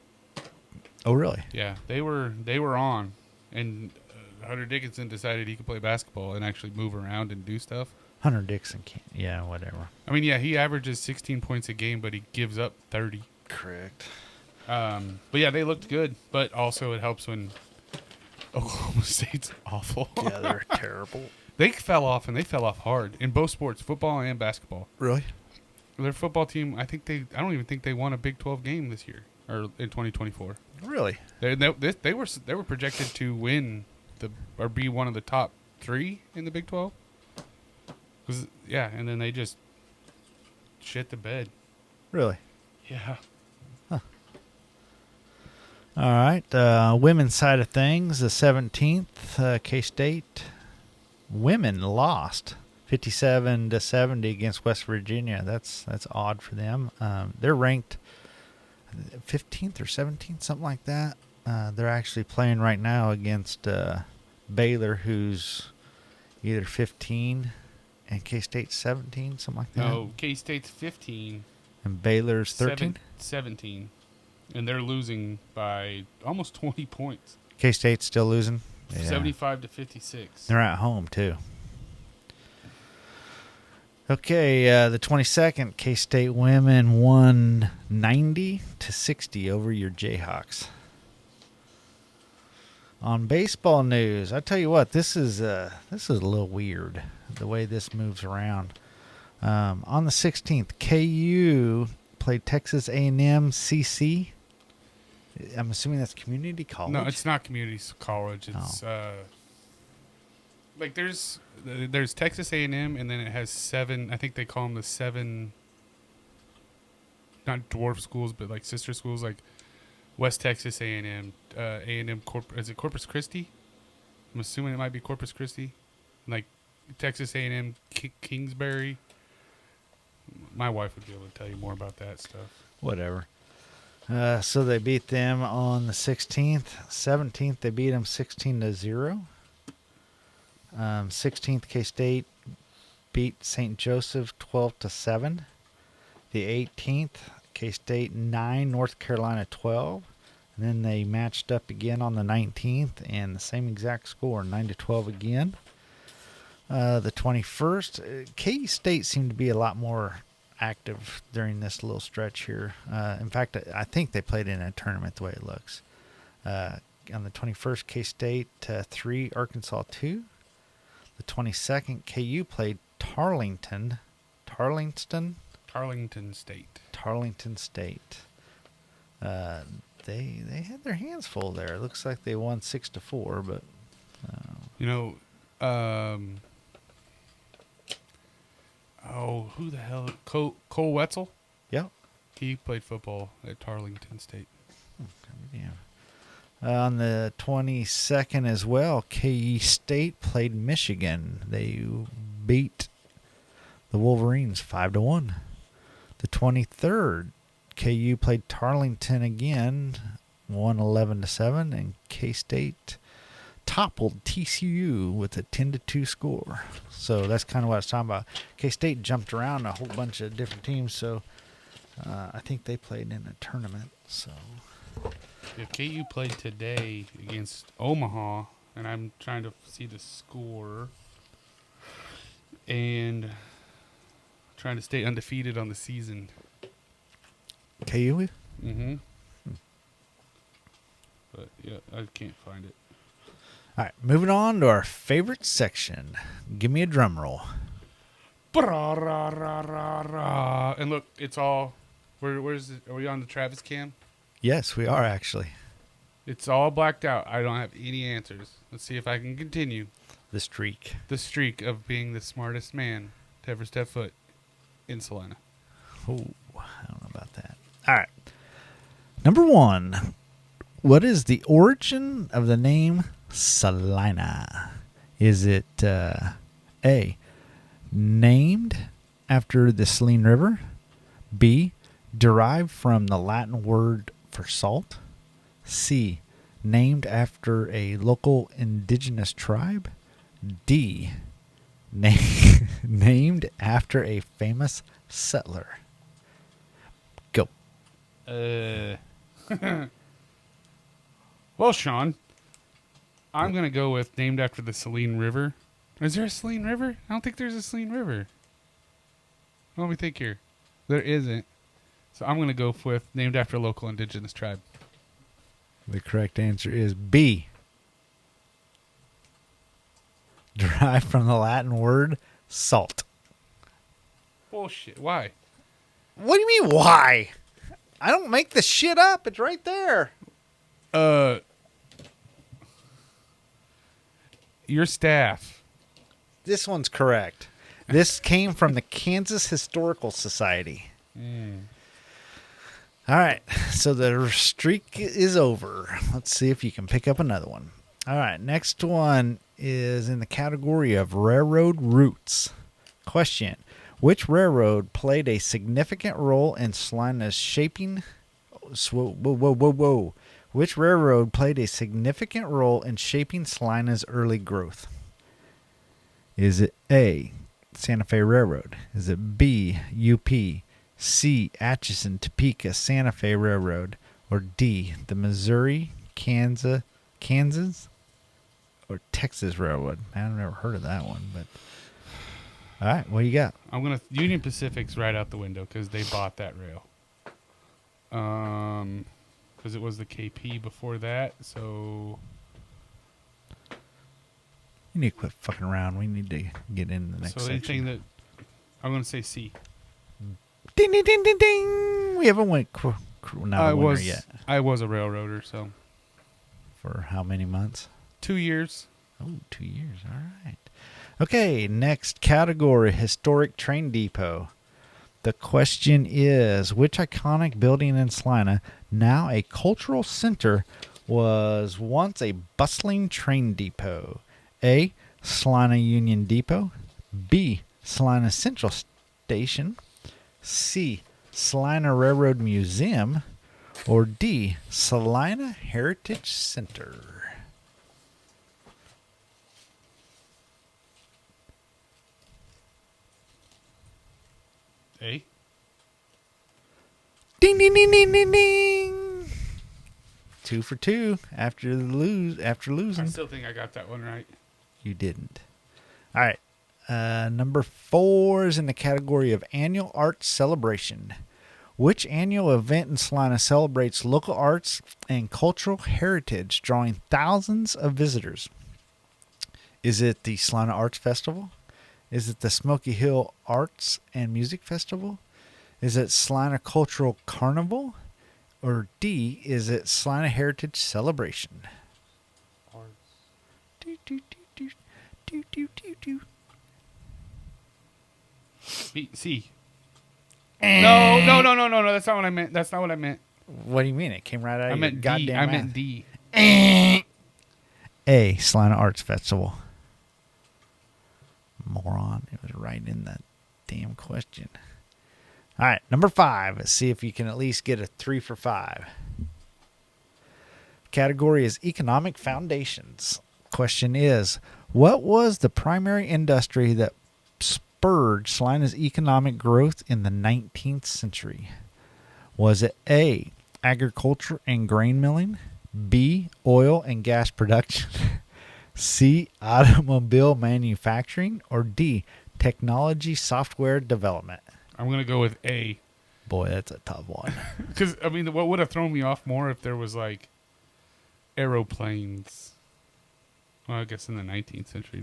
Oh, really? Yeah, they were on, and Hunter Dickinson decided he could play basketball and actually move around and do stuff. Hunter Dixon can't. Yeah, whatever. I mean, yeah, he averages 16 points a game, but he gives up 30. Correct. But yeah, they looked good, but also it helps when Oklahoma State's awful. Yeah, they're terrible. They fell off, and they fell off hard in both sports, football and basketball. Really? Their football team, I don't even think they won a Big 12 game this year or in 2024. Really? They were projected to win or be one of the top 3 in the Big 12. And then they just shit the bed. Really? Yeah. All right. Women's side of things, the 17th, K-State women lost 57-70 against West Virginia. That's odd for them. They're ranked 15th or 17th, something like that. They're actually playing right now against Baylor, who's either 15 and K-State's 17, something like that. No, K-State's 15. And Baylor's 13. 17. And they're losing by almost 20 points. K-State's still losing. 75-56. They're at home too. Okay, the 22nd, K-State women won 90-60 over your Jayhawks. On baseball news, I tell you what, this is a little weird the way this moves around. On the 16th, KU played Texas A&M CC. I'm assuming that's community college. No, it's not community college. It's like there's Texas A&M, and then it has 7. I think they call them the 7, not dwarf schools, but like sister schools, like West Texas A&M, A&M is it Corpus Christi? I'm assuming it might be Corpus Christi, like Texas A&M Kingsbury. My wife would be able to tell you more about that stuff. Whatever. So they beat them on the 16th. 17th, they beat them 16-0. 16th, K-State beat St. Joseph 12-7. The 18th, K-State 9, North Carolina 12. And then they matched up again on the 19th, and the same exact score, 9-12 again. The 21st, K-State seemed to be a lot more active during this little stretch here. In fact, I think they played in a tournament the way it looks. On the 21st, K-State 3, Arkansas 2. The 22nd, KU played Tarleton State. They had their hands full there. It looks like they won 6-4, but who the hell? Cole Wetzel? yeah. He played football at Tarleton State. Yeah. On the 22nd as well, K-State played Michigan. They beat the Wolverines 5-1. The 23rd, KU played Tarleton again, won 11-7, and K-State toppled TCU with a 10-2 score. So that's kind of what I was talking about. K-State jumped around a whole bunch of different teams, so I think they played in a tournament. So Yeah, KU played today against Omaha, and I'm trying to see the score. And trying to stay undefeated on the season. KU? Mm-hmm. But, yeah, I can't find it. All right, moving on to our favorite section. Give me a drum roll. And look, it's all... Where's it? Are we on the Travis cam? Yes, we are actually. It's all blacked out. I don't have any answers. Let's see if I can continue The streak. the streak of being the smartest man to ever step foot in Salina. Oh, I don't know about that. All right. Number 1. What is the origin of the name Salina? Is it A, named after the Saline River? B, derived from the Latin word for salt? C, named after a local indigenous tribe? D, named after a famous settler? Go. Well, Sean, I'm going to go with named after the Saline River. Is there a Saline River? I don't think there's a Saline River. Let me think here. There isn't. So I'm going to go with named after a local indigenous tribe. The correct answer is B. Derived from the Latin word salt. Bullshit. Why? What do you mean, why? I don't make this shit up. It's right there. Your staff. This one's correct. This came from the Kansas Historical Society. All right, so the streak is over. Let's see if you can pick up another one. All right, next one is in the category of railroad routes. Question: which railroad played a significant role in Salina's shaping? Which railroad played a significant role in shaping Salina's early growth? Is it A, Santa Fe Railroad? Is it B, UP? C, Atchison, Topeka, Santa Fe Railroad? Or D, the Missouri, Kansas, Kansas or Texas Railroad. Man, I've never heard of that one, but all right, what do you got? Union Pacific's right out the window because they bought that rail. Because it was the KP before that, so You need to quit fucking around. We need to get into the next so section. anything that I'm gonna say C. Ding, ding, ding, ding, ding. We haven't went not a winner yet. I was a railroader, so For how many months? 2 years. Oh, 2 years. All right. Okay, next category, historic train depot. The question is, which iconic building in Salina, now a cultural center, was once a bustling train depot? A, Salina Union Depot. B, Salina Central Station. C, Salina Railroad Museum. Or D, Salina Heritage Center. A. Ding, ding, ding, ding, ding, ding. 2 for 2 after losing. I still think I got that one right. You didn't. All right. Number 4 is in the category of annual arts celebration. Which annual event in Salina celebrates local arts and cultural heritage, drawing thousands of visitors? Is it the Salina Arts Festival? Is it the Smoky Hill Arts and Music Festival? Is it Salina Cultural Carnival? Or D, is it Salina Heritage Celebration? Arts. Do, do, do, do, do, do, do, do. B. C. No. That's not what I meant. That's not what I meant. What do you mean? It came right out of I your meant D. goddamn I mouth. meant D. A, Salina Arts Festival. Moron. It was right in that damn question. All right, number 5. Let's see if you can at least get a 3 for 5. Category is economic foundations. Question is, what was the primary industry that spurred Salina's economic growth in the 19th century? Was it A, agriculture and grain milling, B, oil and gas production, C, automobile manufacturing, or D, technology software development? I'm going to go with A. Boy, that's a tough one. Because, I mean, what would have thrown me off more if there was, like, aeroplanes. Well, I guess in the 19th century.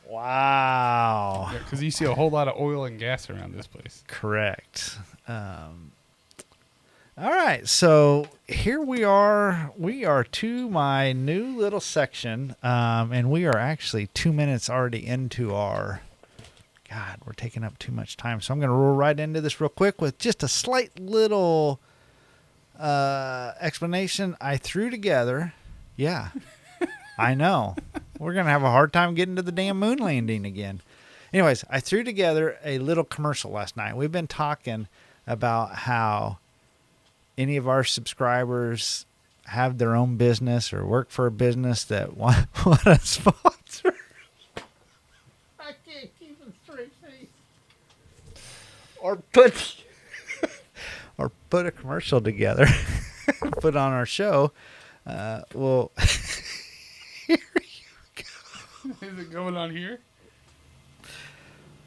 Wow. Because you see a whole lot of oil and gas around this place. Correct. All right, so here we are. We are to my new little section, and we are actually 2 minutes already into our... God, we're taking up too much time, so I'm going to roll right into this real quick with just a slight little explanation I threw together. Yeah, I know. We're going to have a hard time getting to the damn moon landing again. Anyways, I threw together a little commercial last night. We've been talking about how any of our subscribers have their own business or work for a business that want a sponsor. I can't keep a straight face. Or put a commercial together, put on our show. Well, here you go. Is it going on here?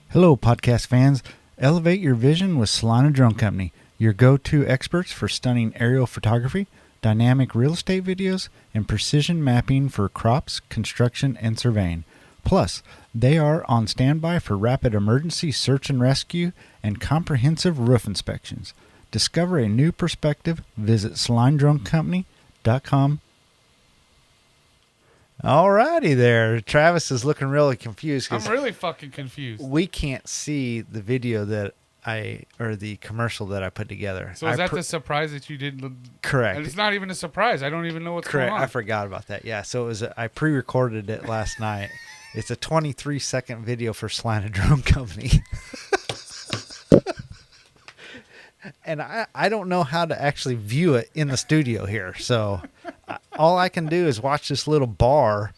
Hello, podcast fans. Elevate your vision with Salina Drone Company, your go-to experts for stunning aerial photography, dynamic real estate videos, and precision mapping for crops, construction, and surveying. Plus, they are on standby for rapid emergency search and rescue and comprehensive roof inspections. Discover a new perspective. Visit SalineDroneCompany.com. Alrighty there. Travis is looking really confused. I'm really fucking confused. We can't see the video that or the commercial that I put together. So is that the surprise that you did? Correct. It's not even a surprise. I don't even know what's Correct. going on. I forgot about that. Yeah. So it was. I pre-recorded it last night. It's a 23-second video for Salina Drone Company. And I don't know how to actually view it in the studio here. So all I can do is watch this little bar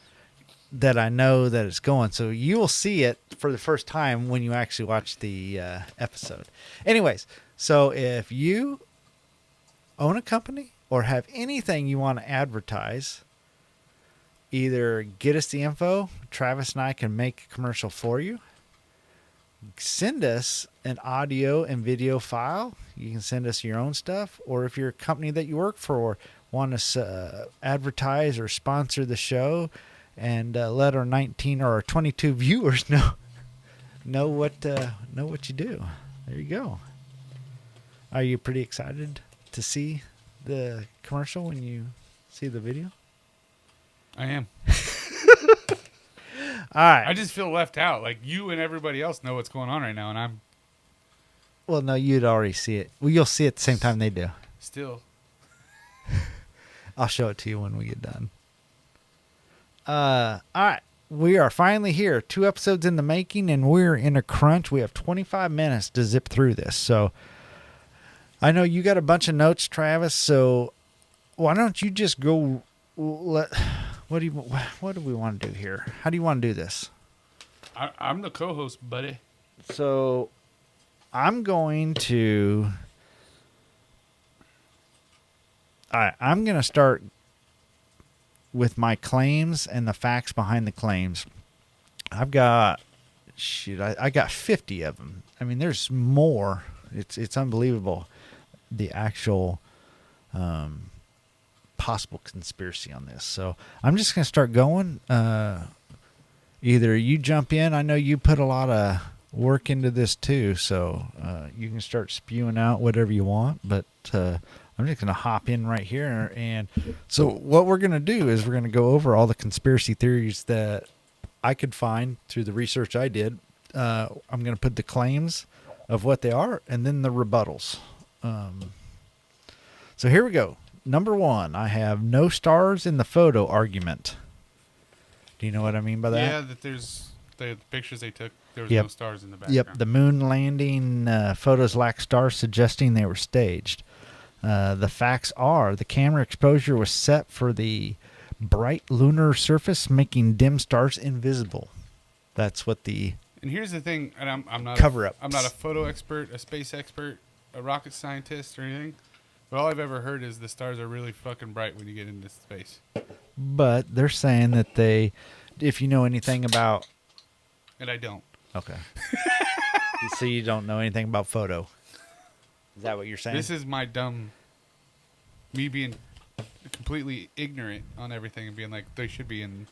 that I know that it's going. So you will see it for the first time when you actually watch the episode. Anyways, so if you own a company or have anything you want to advertise, either get us the info. Travis and I can make a commercial for you. Send us an audio and video file. You can send us your own stuff, or if you're a company that you work for, want to advertise or sponsor the show, and let our 19 or our 22 viewers know what you do. There you go. Are you pretty excited to see the commercial when you see the video? I am. All right. I just feel left out. Like, you and everybody else know what's going on right now, and I'm Well, no, you'd already see it. Well, you'll see it the same time they do. still. I'll show it to you when we get done. All right. We are finally here. 2 episodes in the making, and we're in a crunch. We have 25 minutes to zip through this. So I know you got a bunch of notes, Travis. So why don't you just go? What do we want to do here? How do you want to do this? I'm the co-host, buddy. So I'm going to. All right, I'm going to start with my claims and the facts behind the claims. I've got, I got 50 of them. I mean, there's more. It's unbelievable, the actual possible conspiracy on this. So I'm just going to start going. Either you jump in. I know you put a lot of work into this too, so you can start spewing out whatever you want, but I'm just going to hop in right here. And so what we're going to do is we're going to go over all the conspiracy theories that I could find through the research I did. I'm going to put the claims of what they are and then the rebuttals. So here we go. Number 1, I have no stars in the photo argument. Do you know what I mean by that? Yeah, that there's the pictures they took. There was Yep. no stars in the background. Yep, the moon landing photos lack stars, suggesting they were staged. The facts are the camera exposure was set for the bright lunar surface, making dim stars invisible. That's what the And here's the thing, and I'm not Cover-ups. I'm not a photo expert, a space expert, a rocket scientist, or anything. But all I've ever heard is the stars are really fucking bright when you get into space. but they're saying that if you know anything about, And I don't. okay, so you don't know anything about photo. Is that what you're saying? This is me being completely ignorant on everything and being like, they should be in.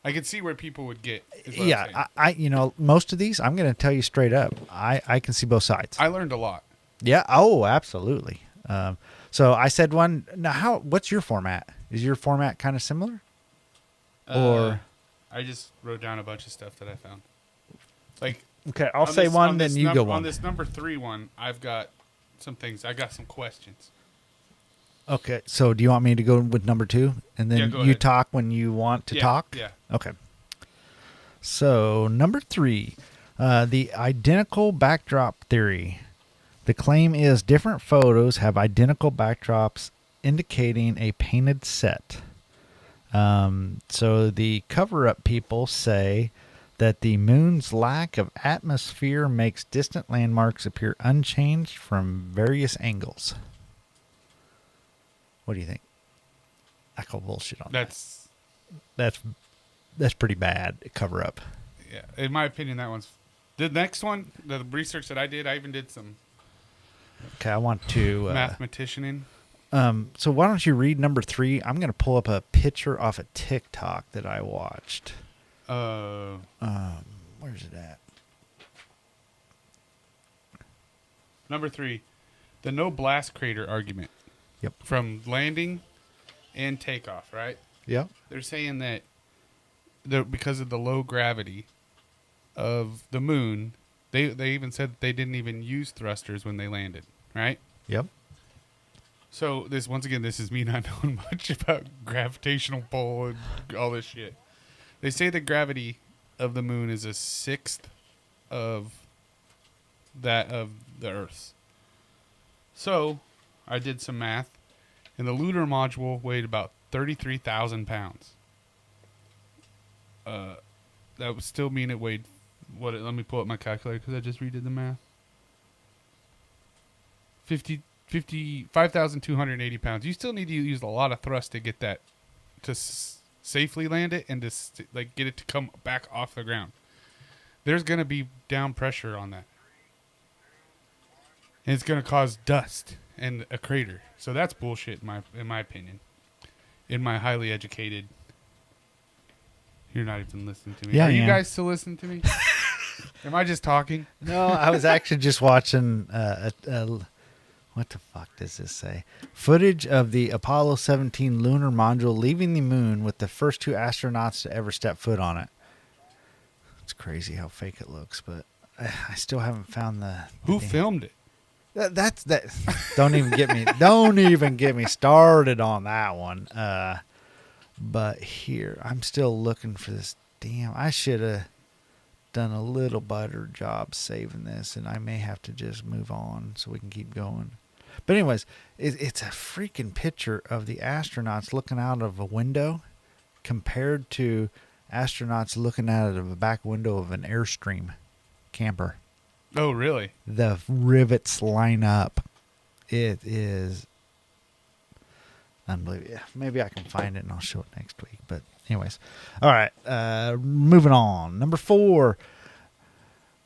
I could see where people would get. Is what I'm saying. Yeah, I most of these, I'm going to tell you straight up. I can see both sides. I learned a lot. Yeah. Oh, absolutely. So I said one. Now, what's your format? Is your format kind of similar? Or I just wrote down a bunch of stuff that I found. Like, okay, I'll on say this- one, on then this you go On one. this number 3 one, I've got some things. I got some questions. Okay, so do you want me to go with number 2, and Yeah, then go you ahead. talk when you want to Yeah, talk? yeah. Okay. So number 3, the identical backdrop theory. The claim is different photos have identical backdrops, indicating a painted set. So the cover-up people say that the moon's lack of atmosphere makes distant landmarks appear unchanged from various angles. What do you think? I call bullshit on That's that. That's pretty bad cover-up. yeah. In my opinion, that one's the next one. The research that I did, I even did some Okay, I want to. mathematicianing. So why don't you read number 3? I'm going to pull up a picture off of TikTok that I watched. Where's it at? Number 3, the no blast crater argument. Yep. From landing and takeoff, right? Yep. They're saying that because of the low gravity of the moon, they even said that they didn't even use thrusters when they landed, right? Yep. So this is me not knowing much about gravitational pull and all this shit. They say the gravity of the moon is 1/6 of that of the Earth's. So I did some math, and the lunar module weighed about 33,000 pounds. That would still mean it weighed let me pull up my calculator because I just redid the math. 5,280 pounds. You still need to use a lot of thrust to get that to safely land it and to get it to come back off the ground. There's going to be down pressure on that. And it's going to cause dust and a crater. So that's bullshit in my opinion. In my highly educated. You're not even listening to me. Yeah, Are you I am. guys still listening to me? Am I just talking? No, I was actually just watching. What the fuck does this say? Footage of the Apollo 17 lunar module leaving the moon with the first 2 astronauts to ever step foot on it. It's crazy how fake it looks, but I still haven't found the. Who filmed it? That's that. Don't even get me. Don't even get me started on that one. But here, I'm still looking for this. Damn, I should have done a little better job saving this, and I may have to just move on so we can keep going. But anyways, it's a freaking picture of the astronauts looking out of a window compared to astronauts looking out of a back window of an Airstream camper. Oh, really? The rivets line up. It is unbelievable. Yeah, maybe I can find it and I'll show it next week. But anyways, all right. Moving on. Number 4.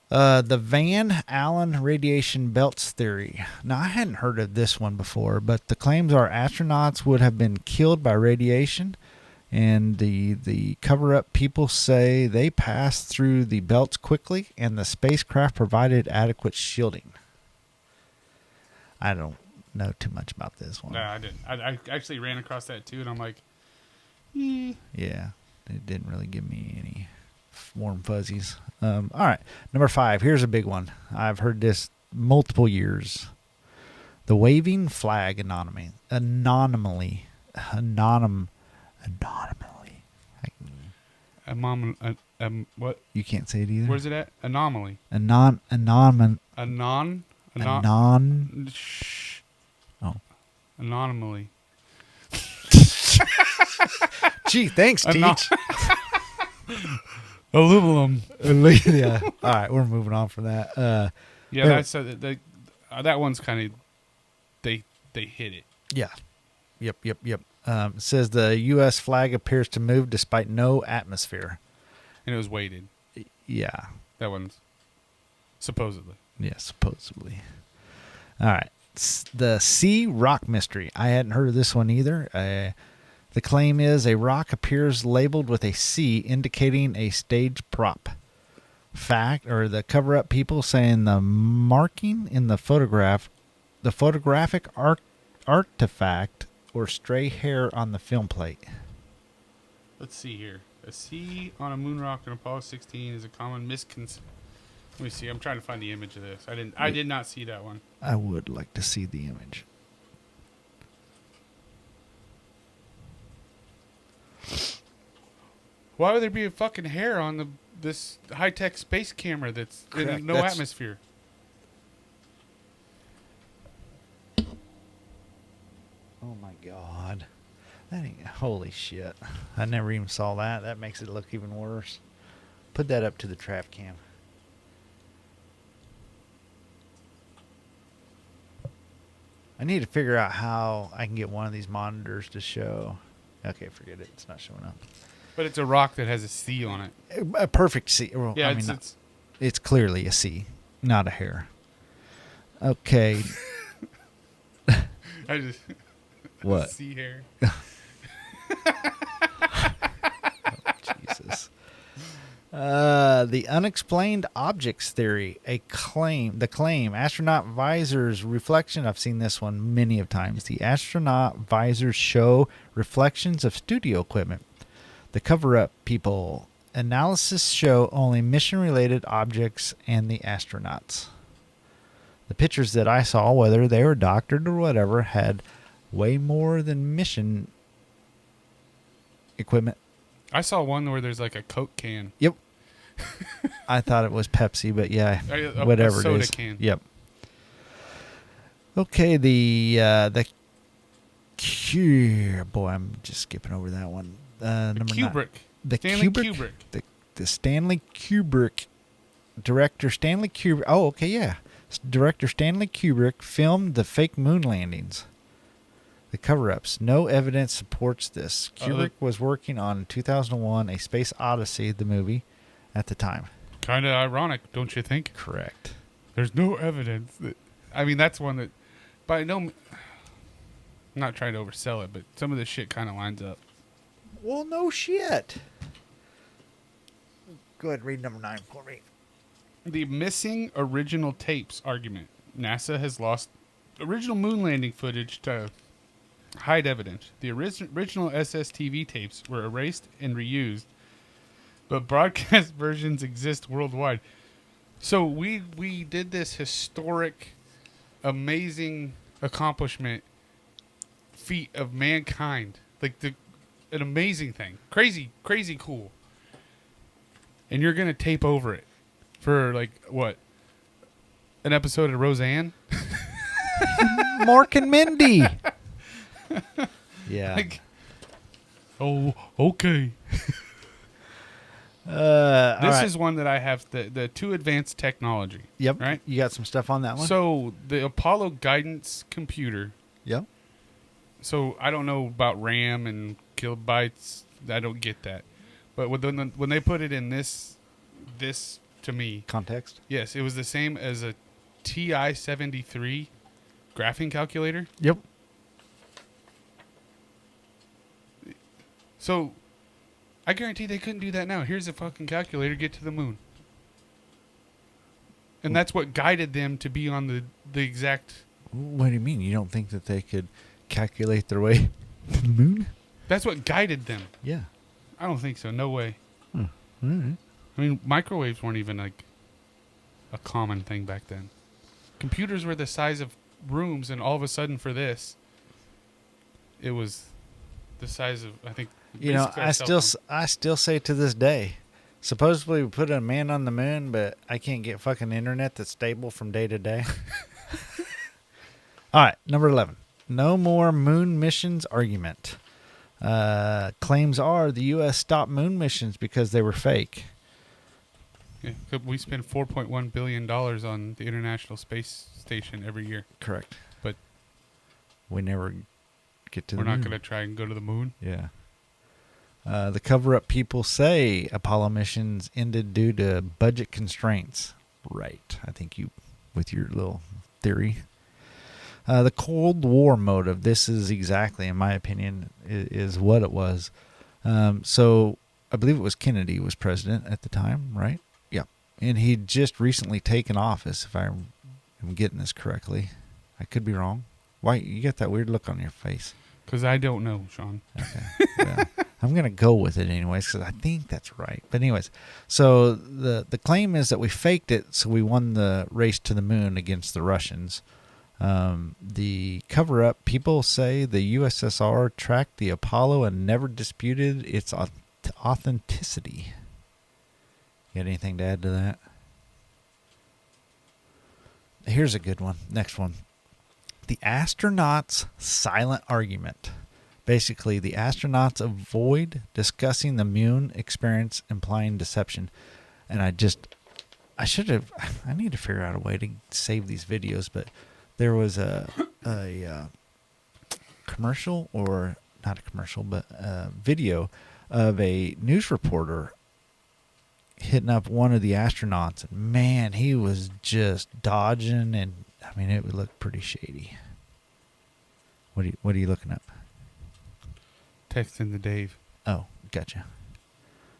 The Van Allen radiation belts theory. Now, I hadn't heard of this one before, but the claims are astronauts would have been killed by radiation, and the cover-up people say they passed through the belts quickly, and the spacecraft provided adequate shielding. I don't know too much about this one. No, I didn't. I actually ran across that too, and I'm like, Yeah, it didn't really give me any warm fuzzies. All right, number 5. Here's a big one. I've heard this multiple years. The waving flag anomaly. What? You can't say it either. Where's it at? Anomaly. Shh. Oh. Anomaly. Gee, thanks, Teach. Aluminum. Yeah. All right, we're moving on from that. Yeah, that's that one's kind of they hit it. Yeah. Yep. It says the U.S. flag appears to move despite no atmosphere. And it was weighted. Yeah. That one's supposedly. Yeah, supposedly. All right. The Sea Rock Mystery. I hadn't heard of this one either. The claim is a rock appears labeled with a C, indicating a stage prop. Fact, or the cover-up people saying the marking in the photograph, the photographic artifact, or stray hair on the film plate. Let's see here. A C on a moon rock in Apollo 16 is a common misconception. Let me see. I'm trying to find the image of this. I did not see that one. I would like to see the image. Why would there be a fucking hair on this high-tech space camera that's Correct. in no That's- atmosphere? Oh my God. That ain't, holy shit. I never even saw that. That makes it look even worse. Put that up to the trap cam. I need to figure out how I can get one of these monitors to show. Okay, forget it. It's not showing up. But it's a rock that has a C on it. A perfect C. Well, Yeah, I mean, it's it's clearly a C, not a hair. Okay. I just What? C hair. Jesus. The unexplained objects theory, the claim, astronaut visors reflection. I've seen this one many of times. The astronaut visors show reflections of studio equipment. The cover-up people, analysis show only mission-related objects and the astronauts. The pictures that I saw, whether they were doctored or whatever, had way more than mission equipment. I saw one where there's like a Coke can. Yep. I thought it was Pepsi, but yeah, A whatever soda it is. can. Yep. Okay, the boy, I'm just skipping over that one. Number 9. Kubrick. The Stanley Kubrick. Kubrick. The Stanley Kubrick director Stanley Kubrick. Oh, okay, yeah. Director Stanley Kubrick filmed the fake moon landings. The cover-ups. No evidence supports this. Kubrick was working on 2001, A Space Odyssey, the movie, at the time. Kind of ironic, don't you think? Correct. There's no evidence that. I mean, that's one that. By no. I'm not trying to oversell it, but some of this shit kind of lines up. Well, no shit. Go ahead and read number 9 for me. The missing original tapes argument. NASA has lost original moon landing footage to hide evidence. The original SSTV tapes were erased and reused, but broadcast versions exist worldwide. So we did this historic, amazing accomplishment, feat of mankind. Like an amazing thing. Crazy cool. And you're going to tape over it for like what? An episode of Roseanne? Mork and Mindy. Yeah. Like, oh, okay. This is one that I have the too advanced technology. Yep. Right? You got some stuff on that one? So the Apollo guidance computer. Yep. So I don't know about RAM and kilobytes. I don't get that. But when they put it in this to me, Context? yes, it was the same as a TI-73 graphing calculator. Yep. So I guarantee they couldn't do that now. Here's a fucking calculator, get to the moon. And that's what guided them to be on the exact... What do you mean? You don't think that they could calculate their way to the moon? That's what guided them. Yeah. I don't think so. No way. All right. I mean, microwaves weren't even like a common thing back then. Computers were the size of rooms, and all of a sudden for this, it was the size of, I think... You know, basically our cell phone. I still say to this day, supposedly we put a man on the moon, but I can't get fucking internet that's stable from day to day. All right, number 11. No more moon missions argument. Claims are the U.S. stopped moon missions because they were fake. Yeah, we spend $4.1 billion on the International Space Station every year. Correct. But we never get to the we're moon. not going to try and go to the moon. Yeah. The cover-up people say Apollo missions ended due to budget constraints. Right. I think you, with your little theory. The Cold War motive. This is exactly, in my opinion, is what it was. So I believe it was Kennedy was president at the time, right? Yeah. And he'd just recently taken office, if I'm getting this correctly. I could be wrong. Why? You got that weird look on your face. Because I don't know, Sean. Okay. Well, I'm going to go with it anyways because I think that's right. But anyways, so the claim is that we faked it so we won the race to the moon against the Russians. The cover-up people say the USSR tracked the Apollo and never disputed its authenticity. You got anything to add to that? Here's a good one. Next one. The astronauts' silent argument. Basically, the astronauts avoid discussing the moon experience, implying deception. And I need to figure out a way to save these videos, but there was a commercial, or not a commercial, but a video of a news reporter hitting up one of the astronauts. And man, he was just dodging, and I mean, it would look pretty shady. What are you looking up? Texting to Dave. Oh, gotcha.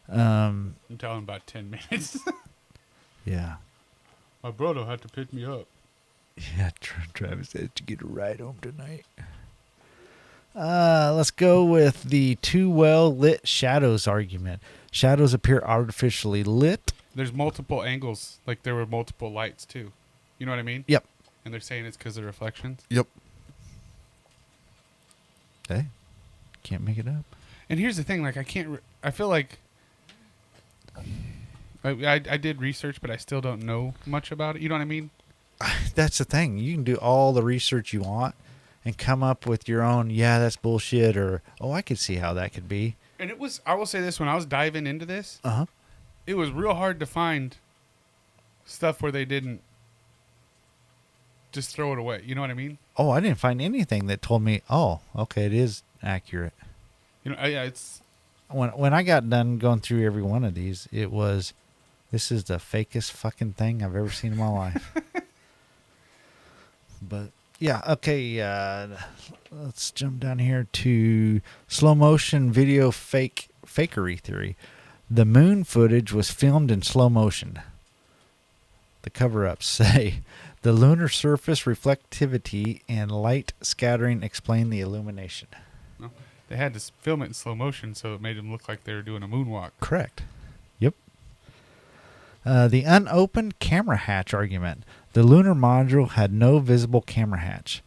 I'm telling him about 10 minutes. Yeah. My brother had to pick me up. Yeah, Travis said to get a ride home tonight. Let's go with the too well lit shadows argument. Shadows appear artificially lit. There's multiple angles. Like there were multiple lights too. You know what I mean? Yep. And they're saying it's because of reflections. Yep. Hey, can't make it up. And here's the thing. Like I feel like I did research, but I still don't know much about it. You know what I mean? That's the thing. You can do all the research you want and come up with your own, yeah, that's bullshit, or, oh, I could see how that could be. And it was, I will say this, when I was diving into this, Uh-huh. it was real hard to find stuff where they didn't just throw it away. You know what I mean? Oh, I didn't find anything that told me, oh, okay, it is accurate. You know, yeah, it's When I got done going through every one of these, it was, this is the fakest fucking thing I've ever seen in my life. But yeah, okay. Let's jump down here to slow motion video fakery theory. The moon footage was filmed in slow motion. The cover-ups say the lunar surface reflectivity and light scattering explain the illumination. no, they had to film it in slow motion, so it made them look like they were doing a moonwalk. Correct. Yep. The unopened camera hatch argument. The lunar module had no visible camera hatch.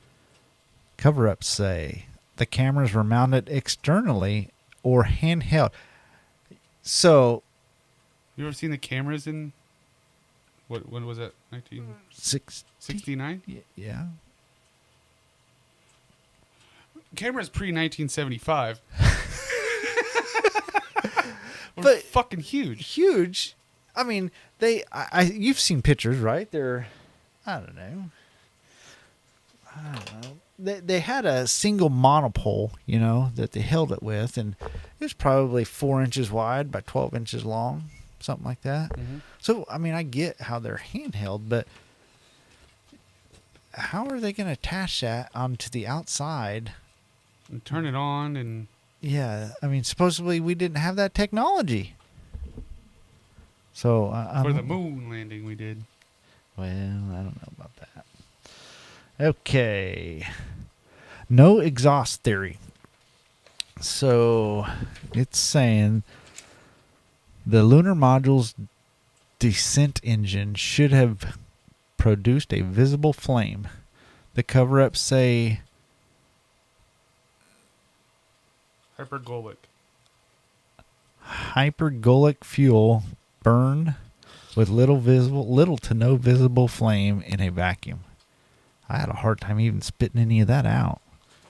Cover-ups say the cameras were mounted externally or handheld. So, You ever seen the cameras in when was that? 1969? Yeah. Cameras pre 1975. But- fucking huge. Huge. I mean, you've seen pictures, right? They're, I don't know. They had a single monopole, you know, that they held it with, and it was probably 4 inches wide by 12 inches long, something like that. Mhm. So, I mean, I get how they're handheld, but how are they going to attach that onto the outside? And turn it on and Yeah, I mean, supposedly we didn't have that technology. So, for the moon landing we did. well, I don't know about that. Okay. No exhaust theory. So it's saying the lunar module's descent engine should have produced a visible flame. The cover-ups say Hypergolic. hypergolic fuel burn with little to no visible flame in a vacuum. I had a hard time even spitting any of that out.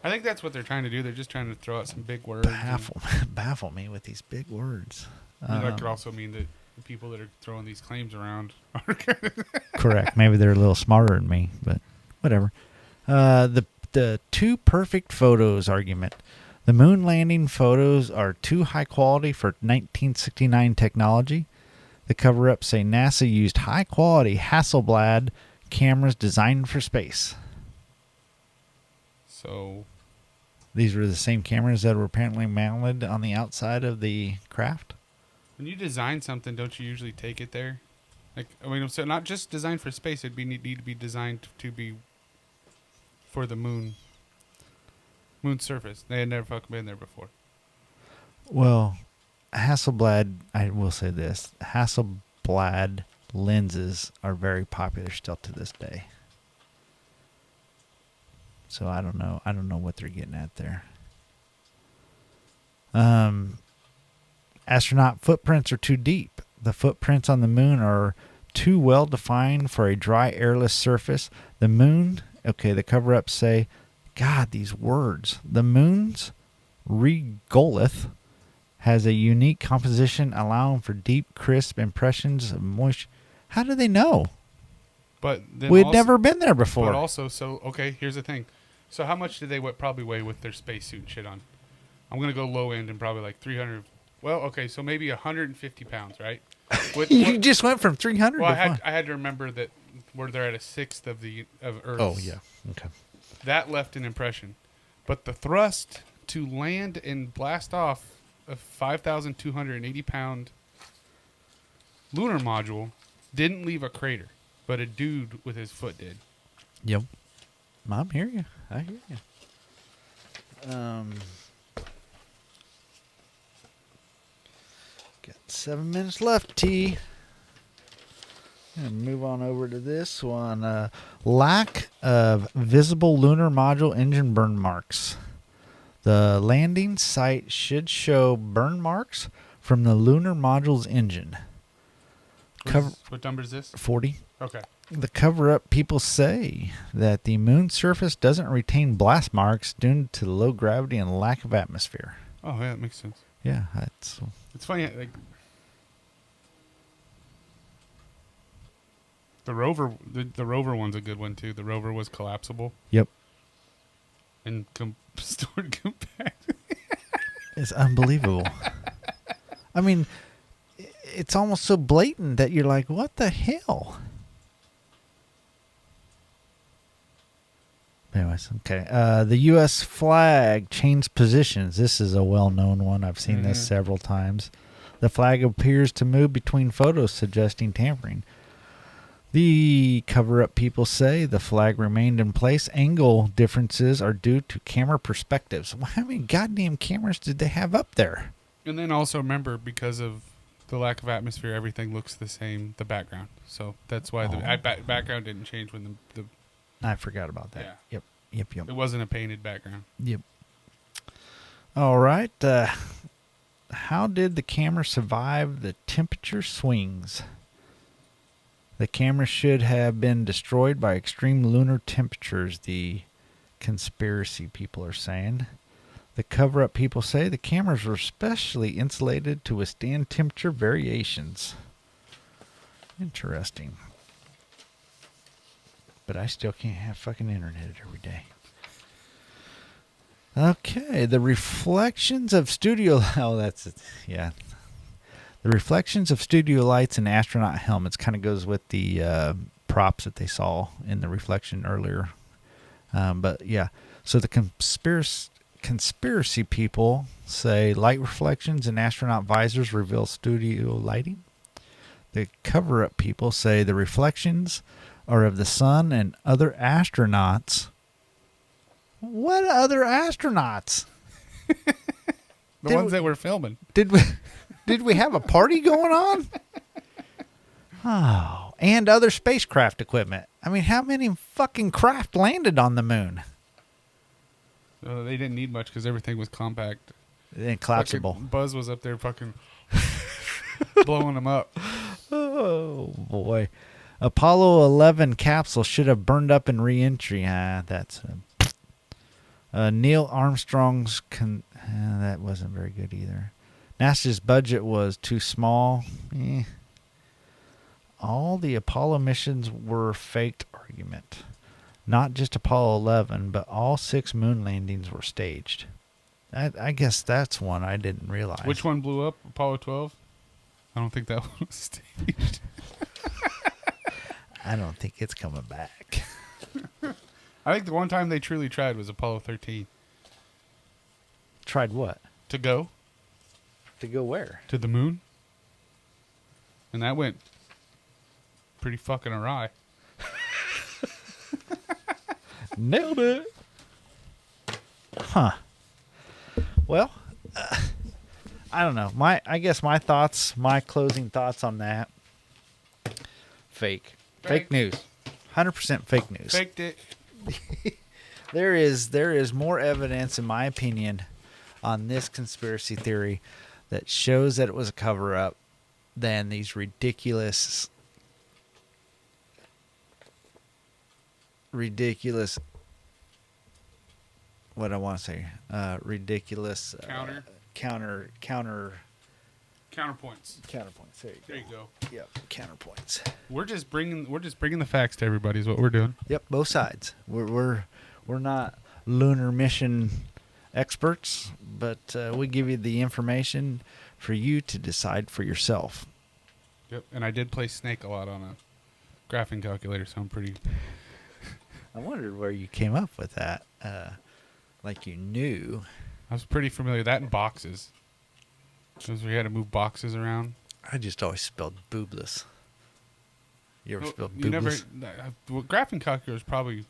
I think that's what they're trying to do. They're just trying to throw out some big words. Baffle me with these big words. That could also mean that the people that are throwing these claims around are Correct. Maybe they're a little smarter than me, but whatever. The too perfect photos argument. The moon landing photos are too high quality for 1969 technology. The cover-ups say NASA used high quality Hasselblad cameras designed for space. So These were the same cameras that were apparently mounted on the outside of the craft. when you design something, don't you usually take it there? Like, I mean, so not just designed for space. It'd need to be designed to be for the moon surface. They had never fucking been there before. Well, Hasselblad, I will say this, Hasselblad lenses are very popular still to this day. So I don't know what they're getting at there. Astronaut footprints are too deep. The footprints on the moon are too well defined for a dry, airless surface. The moon, okay, the cover-ups say, God, these words. The moon's regolith has a unique composition allowing for deep, crisp impressions of moisture. How do they know? But then We'd also, never been there before. But also, so okay, here's the thing. So how much did they probably weigh with their spacesuit and shit on? I'm gonna go low end and probably like 300. Well, okay, so maybe 150 pounds, right? You just went from 300 Well, to I had to remember that where they're at a sixth of Earth. Oh, yeah. Okay. That left an impression, but the thrust to land and blast off a 5,280 pound lunar module didn't leave a crater, but a dude with his foot did. Yep. Mom, hear you. I hear you. Got 7 minutes left, T. And move on over to this one. Lack of visible lunar module engine burn marks. The landing site should show burn marks from the lunar module's engine. What number is this? 40. Okay. The cover-up people say that the moon's surface doesn't retain blast marks due to low gravity and lack of atmosphere. Oh, yeah, that makes sense. Yeah, that's... It's funny, like The Rover, the Rover one's a good one too. The Rover was collapsible Yep. and stored compact. It's unbelievable. I mean, it's almost so blatant that you're like, what the hell? Anyways, okay. The U.S. flag changed positions. This is a well-known one. I've seen this several times. The flag appears to move between photos, suggesting tampering. The cover-up people say the flag remained in place. Angle differences are due to camera perspectives. Well, how many goddamn cameras did they have up there? And then also remember, because of the lack of atmosphere, everything looks the same, the background. So that's why the background didn't change when the I forgot about that. Yeah. Yep. it wasn't a painted background. Yep. All right. How did the camera survive the temperature swings? The camera should have been destroyed by extreme lunar temperatures, the conspiracy people are saying. The cover-up people say the cameras were specially insulated to withstand temperature variations. Interesting. But I still can't have fucking internet every day. Okay, the reflections of studio... Oh, that's it. Yeah. The reflections of studio lights and astronaut helmets kind of goes with the props that they saw in the reflection earlier. But yeah, so the conspiracy people say light reflections in astronaut visors reveal studio lighting. The cover-up people say the reflections are of the sun and other astronauts. What other astronauts? The ones that were filming. Did we have a party going on? Oh, and other spacecraft equipment. I mean, how many fucking craft landed on the moon? They didn't need much because everything was compact. And collapsible. Fucking Buzz was up there fucking blowing them up. Oh, boy. Apollo 11 capsule should have burned up in re-entry. That's... Neil Armstrong's... that wasn't very good either. NASA's budget was too small. All the Apollo missions were faked argument. Not just Apollo 11, but all 6 moon landings were staged. I guess that's one I didn't realize. Which one blew up? Apollo 12? I don't think that one was staged. I don't think it's coming back. I think the one time they truly tried was Apollo 13. Tried what? To go To go where? to the moon. And that went pretty fucking awry. Nailed it. Huh. Well, I don't know. I guess my closing thoughts on that. Fake news. 100% fake news. Faked it. There is more evidence, in my opinion, on this conspiracy theory that shows that it was a cover-up than these ridiculous what I want to say, ridiculous Counterpoints. counterpoints. There you go. Yep, counterpoints. We're just bringing the facts to everybody. Is what we're doing. Yep, both sides. We're not lunar mission experts, but we give you the information for you to decide for yourself. Yep. And I did play Snake a lot on a graphing calculator, so I'm pretty. I wondered where you came up with that. Like you knew. I was pretty familiar with that in boxes. Because we had to move boxes around. I just always spelled boobless. You ever No, spelled you never. boobless? Well, graphing calculator is probably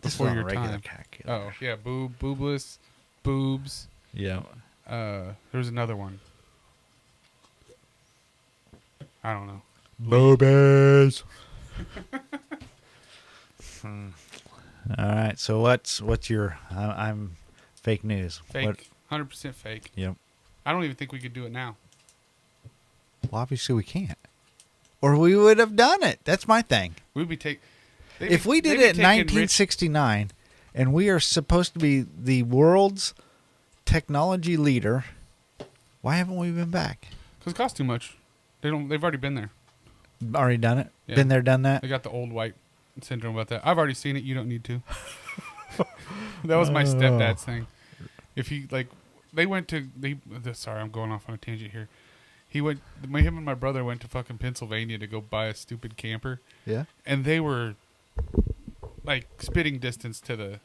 This before is on your a regular time. calculator. Oh yeah, boobless, boobs. Yeah. There was another one. I don't know. Boobies. All right. So what's your? I'm fake news. Fake. What- 100% fake. Yep. I don't even think we could do it now. Well, obviously we can't, or we would have done it. That's my thing. We'd be take. If we did it in 1969, and we are supposed to be the world's technology leader, why haven't we been back? Because it costs too much. They've already been there. Already done it? Yeah. Been there, done that? They got the old white syndrome about that. I've already seen it. You don't need to. That was my stepdad's thing. If he like, they went to sorry, I'm going off on a tangent here. Him and my brother went to fucking Pennsylvania to go buy a stupid camper, Yeah. and they were like spitting distance to the.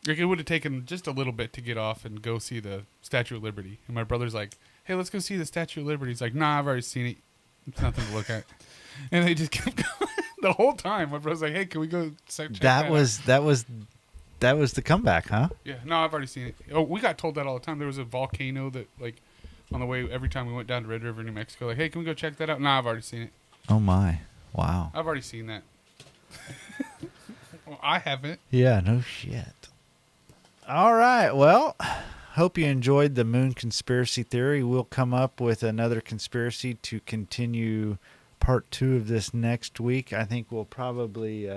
Like it would have taken just a little bit to get off and go see the Statue of Liberty. And my brother's like, "Hey, let's go see the Statue of Liberty." He's like, "Nah, I've already seen it. It's nothing to look at." And they just kept going the whole time. My brother's like, "Hey, can we go check that out?" That was the comeback, huh? Yeah, no, I've already seen it. Oh, we got told that all the time. There was a volcano that, like, on the way every time we went down to Red River, New Mexico. Like, hey, can we go check that out? Nah, I've already seen it. Oh my. Wow. I've already seen that. Well, I haven't. Yeah, no shit. All right. Well, hope you enjoyed the moon conspiracy theory. We'll come up with another conspiracy to continue part 2 of this next week. I think we'll probably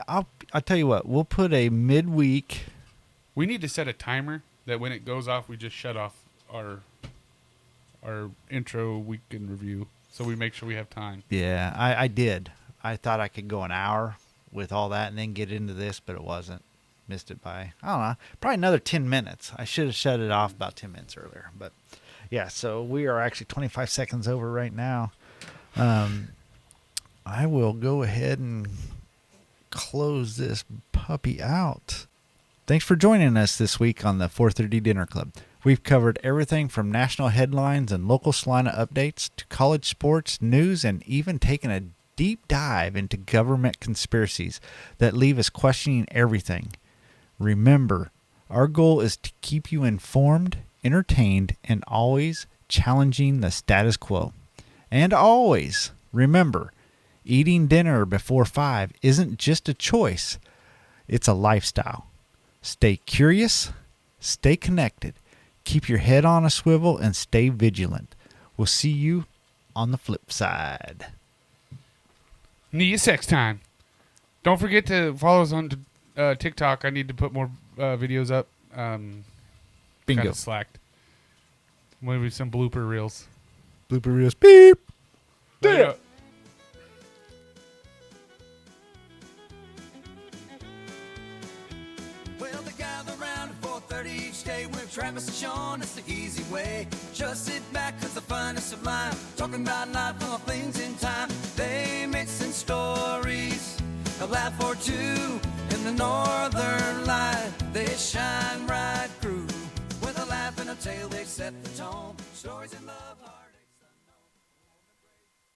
I'll tell you what, we'll put a midweek. We need to set a timer that when it goes off, we just shut off our intro week in review, so we make sure we have time. Yeah, I did. I thought I could go an hour with all that and then get into this, but it wasn't. Missed it by, I don't know, probably another 10 minutes. I should have shut it off about 10 minutes earlier. But yeah, so we are actually 25 seconds over right now. I will go ahead and close this puppy out. Thanks for joining us this week on the 430 Dinner Club. We've covered everything from national headlines and local Salina updates to college sports, news, and even taken a deep dive into government conspiracies that leave us questioning everything. Remember, our goal is to keep you informed, entertained, and always challenging the status quo. And always remember, eating dinner before 5 isn't just a choice, it's a lifestyle. Stay curious, stay connected, keep your head on a swivel, and stay vigilant. We'll see you on the flip side. Need a sex time. Don't forget to follow us on TikTok. I need to put more videos up. Bingo. Kind of slacked. Maybe some blooper reels. Blooper reels. Beep. Later. Well, they gather around at 4:30 each day with Travis and Sean. It's the easy way. Just sit back 'cause the fun is sublime. Talking about life and all things in time. They mixing stories, a laugh or two in the northern light. They shine right through. With a laugh and a tale, they set the tone. Stories in love, heart.